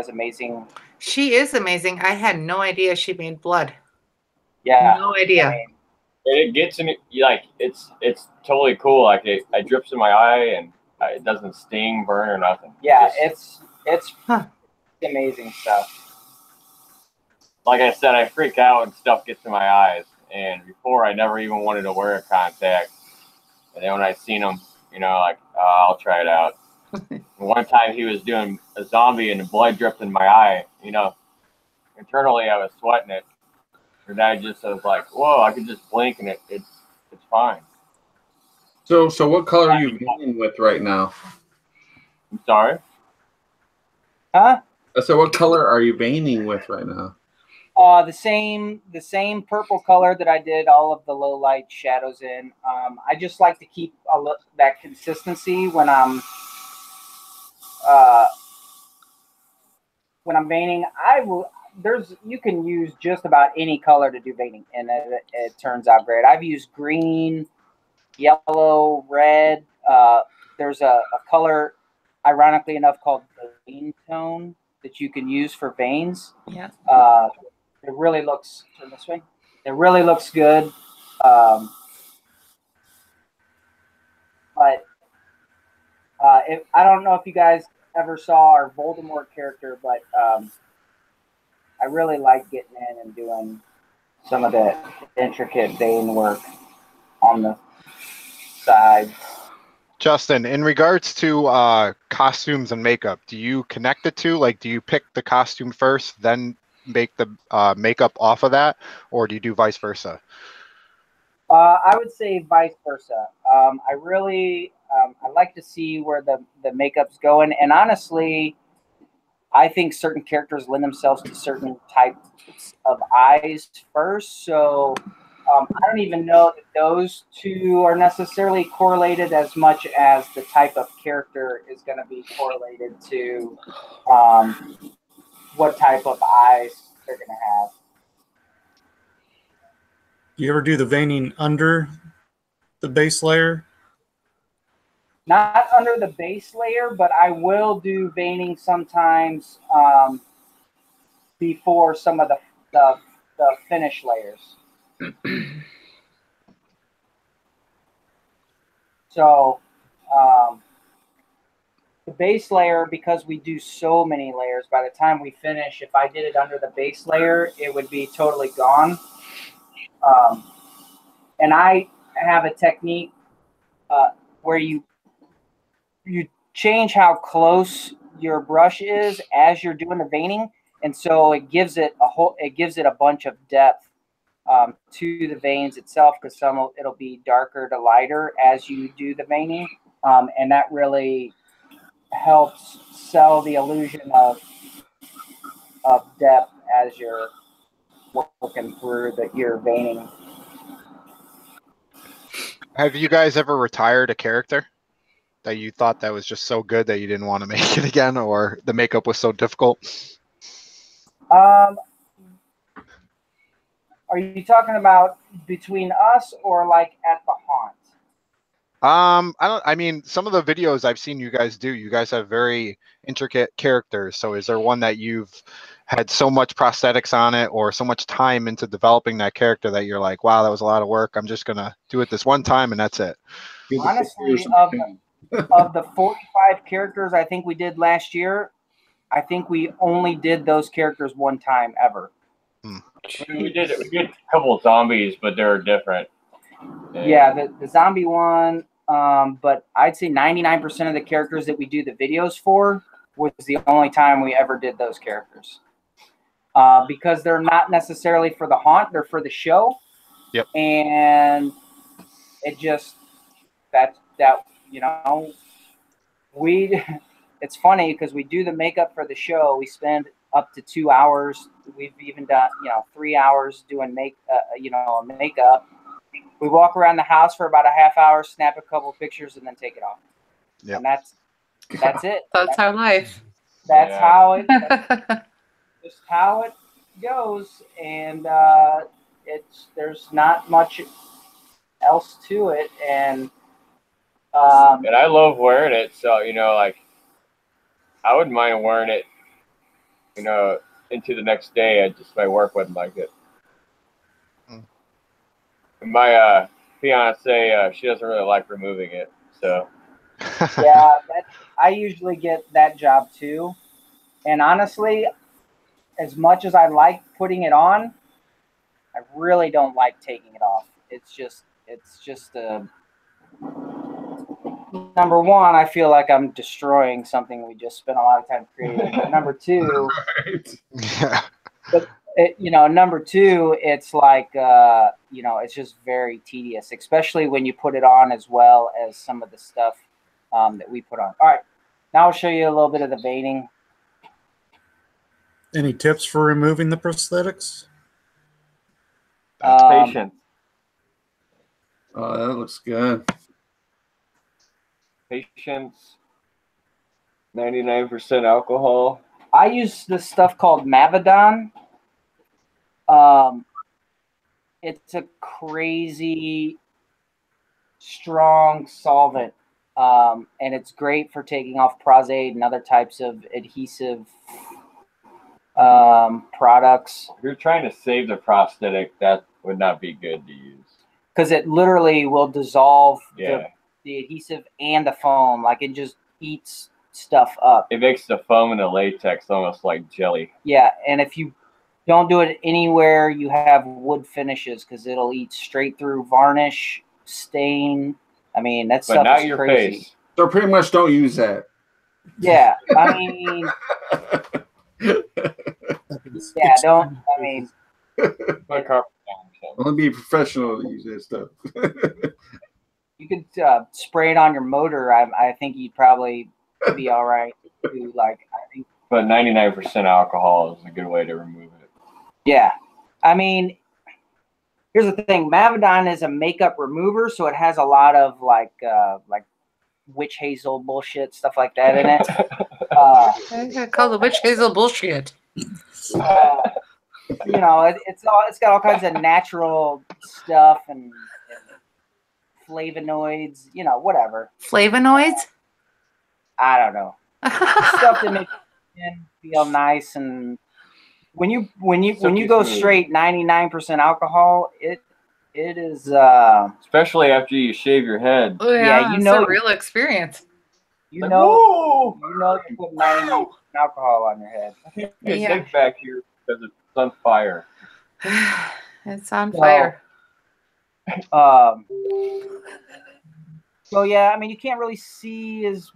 amazing. She is amazing. I had no idea she made blood. Yeah. No idea. I mean, It gets in like it's totally cool. Like it drips in my eye and it doesn't sting, burn, or nothing. yeah, Just, it's amazing stuff. like I said, I freak out and stuff gets in my eyes. And before, I never even wanted to wear a contact. And then when I seen him, you know, like, I'll try it out. One time he was doing a zombie and the blood dripped in my eye. You know, internally I was sweating it. And I was like, whoa, I could just blink and it's fine. So what color are you veining with right now? I'm sorry? Huh? So what color are you veining with right now? The same purple color that I did all of the low light shadows in. I just like to keep that consistency when I'm veining. You can use just about any color to do veining, and it turns out great. I've used green, yellow, red. There's a color, ironically enough, called vein tone that you can use for veins. Yeah. It really looks, turn this way. It really looks good. But I don't know if you guys ever saw our Voldemort character, but I really like getting in and doing some of the intricate vein work on the side. Justin, in regards to costumes and makeup, do you connect the two? Like, do you pick the costume first, then make the makeup off of that, or do you do vice versa? I would say vice versa. I really I like to see where the makeup's going, and honestly, I think certain characters lend themselves to certain types of eyes first. So I don't even know that those two are necessarily correlated as much as the type of character is going to be correlated to what type of eyes they're going to have. Do you ever do the veining under the base layer? Not under the base layer, but I will do veining sometimes before some of the finish layers. So the base layer, because we do so many layers, by the time we finish, if I did it under the base layer, it would be totally gone. And I have a technique where you change how close your brush is as you're doing the veining, and so it gives it a bunch of depth to the veins itself, because it'll be darker to lighter as you do the veining, and that really helps sell the illusion of depth as you're working through your veining. Have you guys ever retired a character that you thought that was just so good that you didn't want to make it again, or the makeup was so difficult? Are you talking about between us or like at the haunt? I mean, some of the videos I've seen you guys do, you guys have very intricate characters. So is there one that you've had so much prosthetics on it or so much time into developing that character that you're like, wow, that was a lot of work. I'm just going to do it this one time and that's it? Honestly, of the 45 characters I think we did last year, I think we only did those characters one time ever. We did a couple of zombies, but they're different. Yeah, the zombie one, but I'd say 99% of the characters that we do the videos for was the only time we ever did those characters. Because they're not necessarily for the haunt, they're for the show. Yep. And it just, it's funny because we do the makeup for the show. We spend up to 2 hours. We've even done, 3 hours doing makeup. We walk around the house for about a half hour, snap a couple pictures, and then take it off. Yep. And that's it. That's our life. That's just how it goes, and there's not much else to it, and I love wearing it. So I wouldn't mind wearing it, into the next day, my work wasn't like it. Mm. And my fiance, she doesn't really like removing it, so. Yeah, I usually get that job too. And honestly, as much as I like putting it on, I really don't like taking it off. It's just number one, I feel like I'm destroying something we just spent a lot of time creating. But number two, Yeah. number two, it's like, it's just very tedious, especially when you put it on as well as some of the stuff that we put on. All right, now I'll show you a little bit of the veining. Any tips for removing the prosthetics? Patience. Oh, that looks good. Patience. 99% alcohol. I use this stuff called Mavidon. It's a crazy strong solvent, and it's great for taking off prosthetic and other types of adhesive products. If you're trying to save the prosthetic, that would not be good to use. Because it literally will dissolve Yeah. the adhesive and the foam. Like, it just eats stuff up. It makes the foam and the latex almost like jelly. Yeah, and if you don't do it anywhere you have wood finishes, because it'll eat straight through varnish, stain. I mean, that But stuff not is your crazy. face. So pretty much don't use that. Yeah, I mean, yeah, don't. I mean, Put carpet down or something. Only be professional to use that stuff. you could spray it on your motor. I think you'd probably be all right. Too. Like, I think. But 99% alcohol is a good way to remove it. Yeah, I mean, here's the thing: Mavidon is a makeup remover, so it has a lot of like witch hazel bullshit stuff like that in it. I call the witch hazel bullshit. It's got all kinds of natural stuff and flavonoids, whatever. Flavonoids? I don't know. Stuff that makes your skin feel nice, and when you go straight 99% alcohol, it is especially after you shave your head. Oh, yeah, it's a real experience. You know you put 99% alcohol on your head. It's thick back here because it's on fire. It's on fire. So yeah, I mean, you can't really see as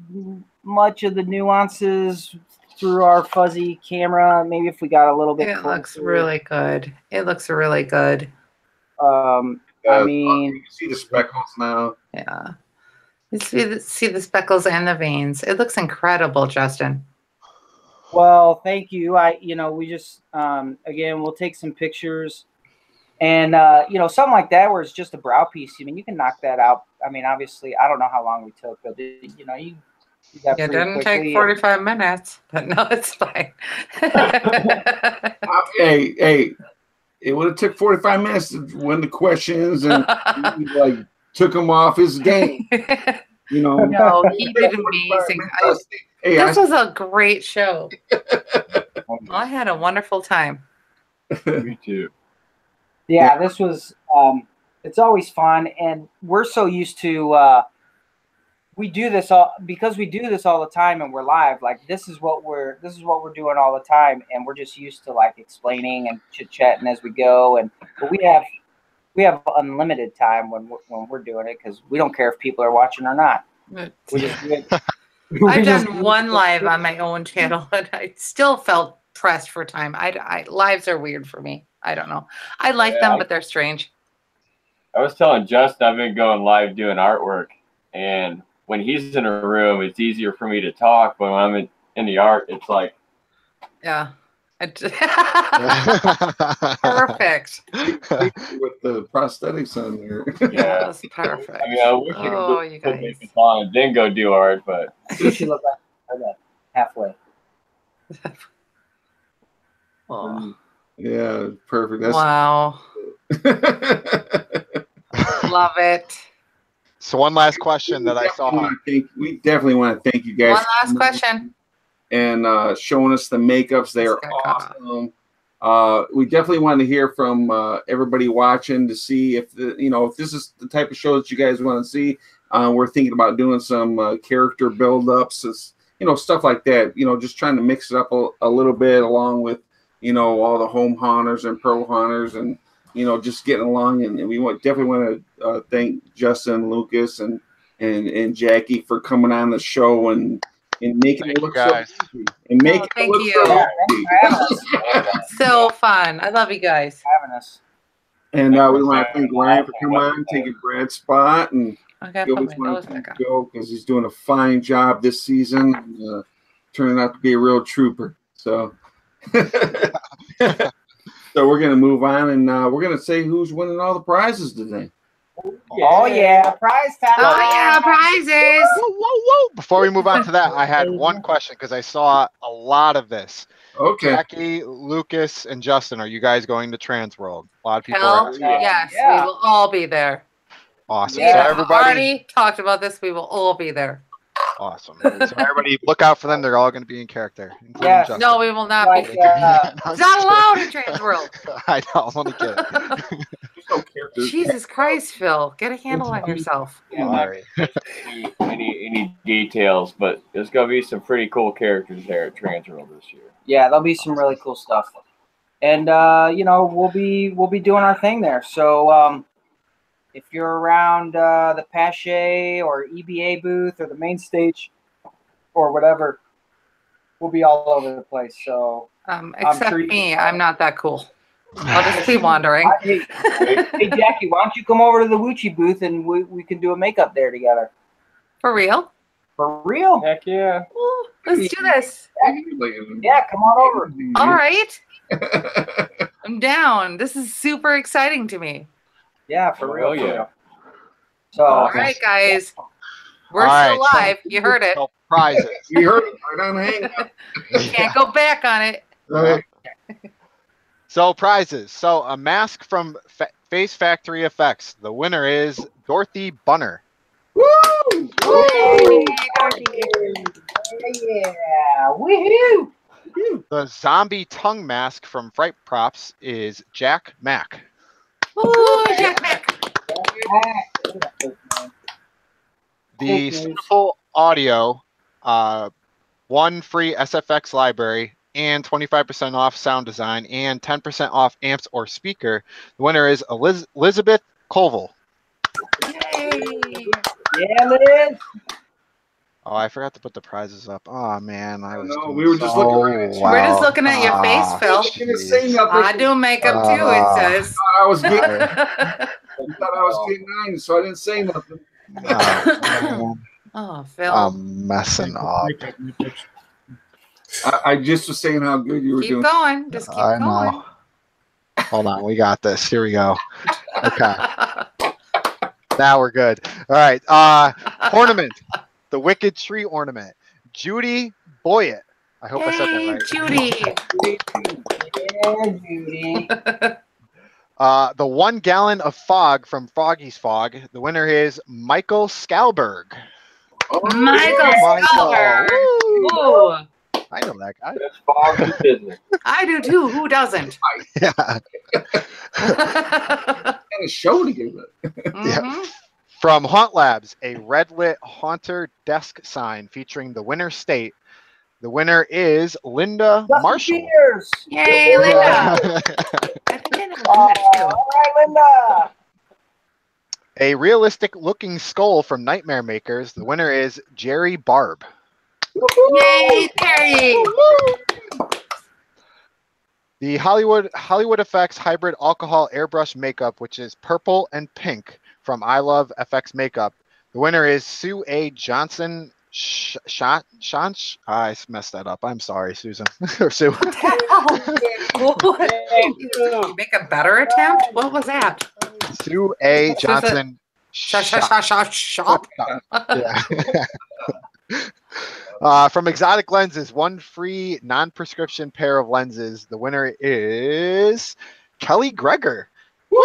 much of the nuances through our fuzzy camera. Maybe if we got a little bit It closer. looks really good. It looks really good. I mean, you can see the speckles now. Yeah. You see the speckles and the veins. It looks incredible, Justin. Well, thank you. We just, again, we'll take some pictures and, something like that where it's just a brow piece. I mean, you can knock that out. I mean, obviously, I don't know how long we took, but, you got It didn't take 45 minutes, but no, it's fine. Hey, it would have took 45 minutes to win the questions and took him off his game. No, he did amazing. This was a great show. I had a wonderful time. Me too. Yeah, this was. It's always fun, and we're so used to. We do this all because we do this all the time, and we're live. Like, this is what we're doing all the time, and we're just used to like explaining and chit chatting as we go. But we have unlimited time when we're doing it because we don't care if people are watching or not. I've done one live on my own channel, and I still felt pressed for time. Lives are weird for me. I don't know. I like them, but they're strange. I was telling Justin I've been going live doing artwork, and when he's in a room, it's easier for me to talk. But when I'm in the art, it's like, yeah. Perfect. With the prosthetics on there. Yeah, that's perfect. I mean, I wish I could put makeup on and then go do art, but you should look like halfway. Oh. Yeah, perfect. That's wow. Love it. So one last question that I saw. We definitely want to thank you guys. One last question. and showing us the makeups. They are awesome. We definitely want to hear from everybody watching to see if if this is the type of show that you guys want to see. We're thinking about doing some character build-ups, stuff like that. Just trying to mix it up a little bit along with all the home haunters and pro haunters, and just getting along. And we definitely want to thank Justin, Lucas, and Jackie for coming on the show and making it look so easy. And making it look so easy. So fun. I love you guys having us. And we want to thank Ryan for coming on, taking Brad's spot, and we always want to thank Joe because he's doing a fine job this season, turning out to be a real trooper. So, so we're gonna move on, and we're gonna say who's winning all the prizes today. Oh yeah, prize time! Oh yeah, prizes! Whoa, whoa, whoa! Before we move on to that, I had one question because I saw a lot of this. Okay. Jackie, Lucas, and Justin, are you guys going to Transworld? A lot of people Hell, are asking. yes, we will all be there. Awesome. We So have everybody already talked about this. We will all be there. Awesome. So everybody look out for them. They're all going to be in character. Yes. Justin. No, we will not be. It's not allowed in Transworld. I know. I'm only kidding. Jesus Christ, Phil. Get a handle on yourself. Sorry. any details, but there's going to be some pretty cool characters there at Transworld this year. Yeah, there'll be some really cool stuff. And, we'll be doing our thing there. So, if you're around the Pache or EBA booth or the main stage or whatever, we'll be all over the place. So except me, I'm not that cool. I'll just be wandering. Hey, Jackie, why don't you come over to the Wuchi booth and we can do a makeup there together? For real? For real? Heck yeah. Ooh, let's do this. Yeah, come on over. All right. I'm down. This is super exciting to me. Yeah, for real. Oh, yeah. So, all right, guys. We're still live. You heard it. Prizes. You heard it right on the Hangout. Can't go back on it. Right. So prizes. So a mask from Face Factory Effects. The winner is Dorothy Bunner. Woo! Yay, Dorothy. yeah, woohoo! The zombie tongue mask from Fright Props is Jack Mack. Ooh, Jack Mack. The Simple Audio, one free SFX library and 25% off sound design and 10% off amps or speaker. The winner is Elizabeth Colville. Yay. Yeah, Liz. Oh, I forgot to put the prizes up. Oh man, we were just looking right at you. We're just looking at your face, Phil. I do makeup too, it says. I was getting, I thought I was getting 9, so I didn't say nothing. Oh, Phil. I'm messing up. I just was saying how good you were doing. Keep going. Just keep going. Know. Hold on, we got this. Here we go. Okay. Now we're good. All right. Ornament. The Wicked Tree Ornament. Judy Boyett. I hope I said that right. Judy. Yeah, Judy. The 1 gallon of fog from Froggy's Fog. The winner is Michael Scalberg. Michael Scalberg. Woo. I know that guy. That's Fog's business. I do too. Who doesn't? Yeah. And a show to give it. Mm-hmm. From Haunt Labs, a red lit Haunter desk sign featuring the winner state. The winner is Linda Marshall. Cheers. Yay, Linda. I think I know Linda too. All right, Linda. A realistic looking skull from Nightmare Makers. The winner is Jerry Barb. Yay, Terry. The Hollywood Effects hybrid alcohol airbrush makeup, which is purple and pink from I Love FX Makeup. The winner is Sue A. Johnson. I messed that up. I'm sorry, Susan. Or Sue. Make a better attempt? What was that? Sue A. Johnson. Shop. Yeah. From Exotic Lenses, 1 free non-prescription pair of lenses. The winner is Kelly Gregor. Woo!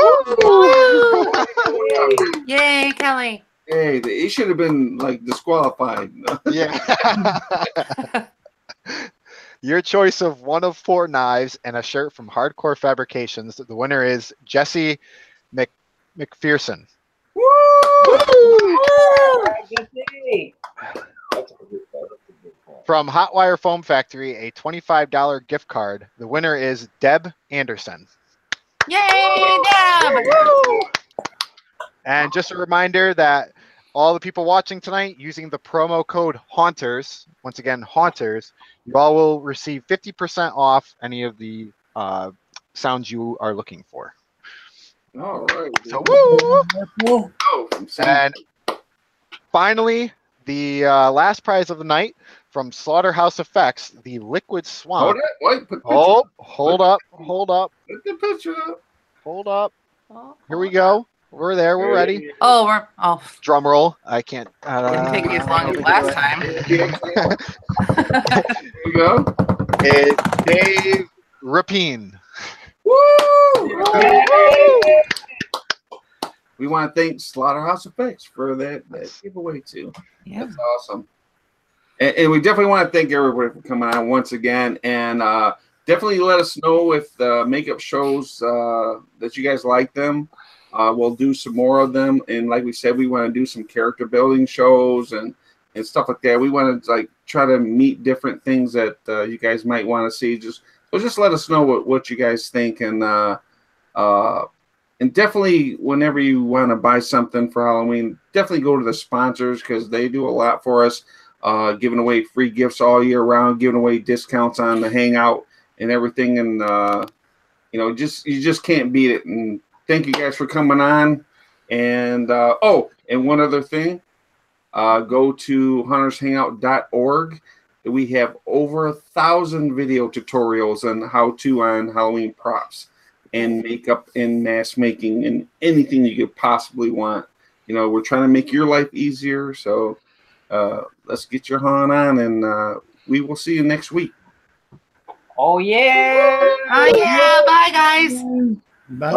Yay, Kelly. Hey, he should have been like disqualified. Yeah. Your choice of one of 4 knives and a shirt from Hardcore Fabrications. The winner is Jesse McPherson. Woo! Good day. From Hotwire Foam Factory, a $25 gift card. The winner is Deb Anderson. Yay, Deb! And just a reminder that all the people watching tonight using the promo code Haunters, once again, Haunters, you all will receive 50% off any of the sounds you are looking for. All right. So, woo! Oh, And finally, the last prize of the night from Slaughterhouse Effects, the Liquid Swamp. Wait, put Hold up. Put the picture up. Hold up. Here we go. We're there. We're ready. Oh, Drum roll. I can't. didn't take you as long as last time. Here we go. It's Dave Rapine. Woo! We want to thank Slaughterhouse Effects for that giveaway too. Yeah. That's awesome. And we definitely want to thank everybody for coming on once again. And definitely let us know if the makeup shows that you guys like them. We'll do some more of them. And like we said, we want to do some character building shows and stuff like that. We want to try to meet different things that you guys might want to see. Just let us know what you guys think. And definitely whenever you want to buy something for Halloween, definitely go to the sponsors because they do a lot for us. Giving away free gifts all year round, giving away discounts on the Hangout and everything, and you just can't beat it. And thank you guys for coming on. And and one other thing, go to huntershangout.org. We have over 1,000 video tutorials on how-to on Halloween props and makeup and mask making and anything you could possibly want. We're trying to make your life easier, so. Let's get your haunt on, and we will see you next week. Oh, yeah. Oh, yeah. Bye, guys. Bye.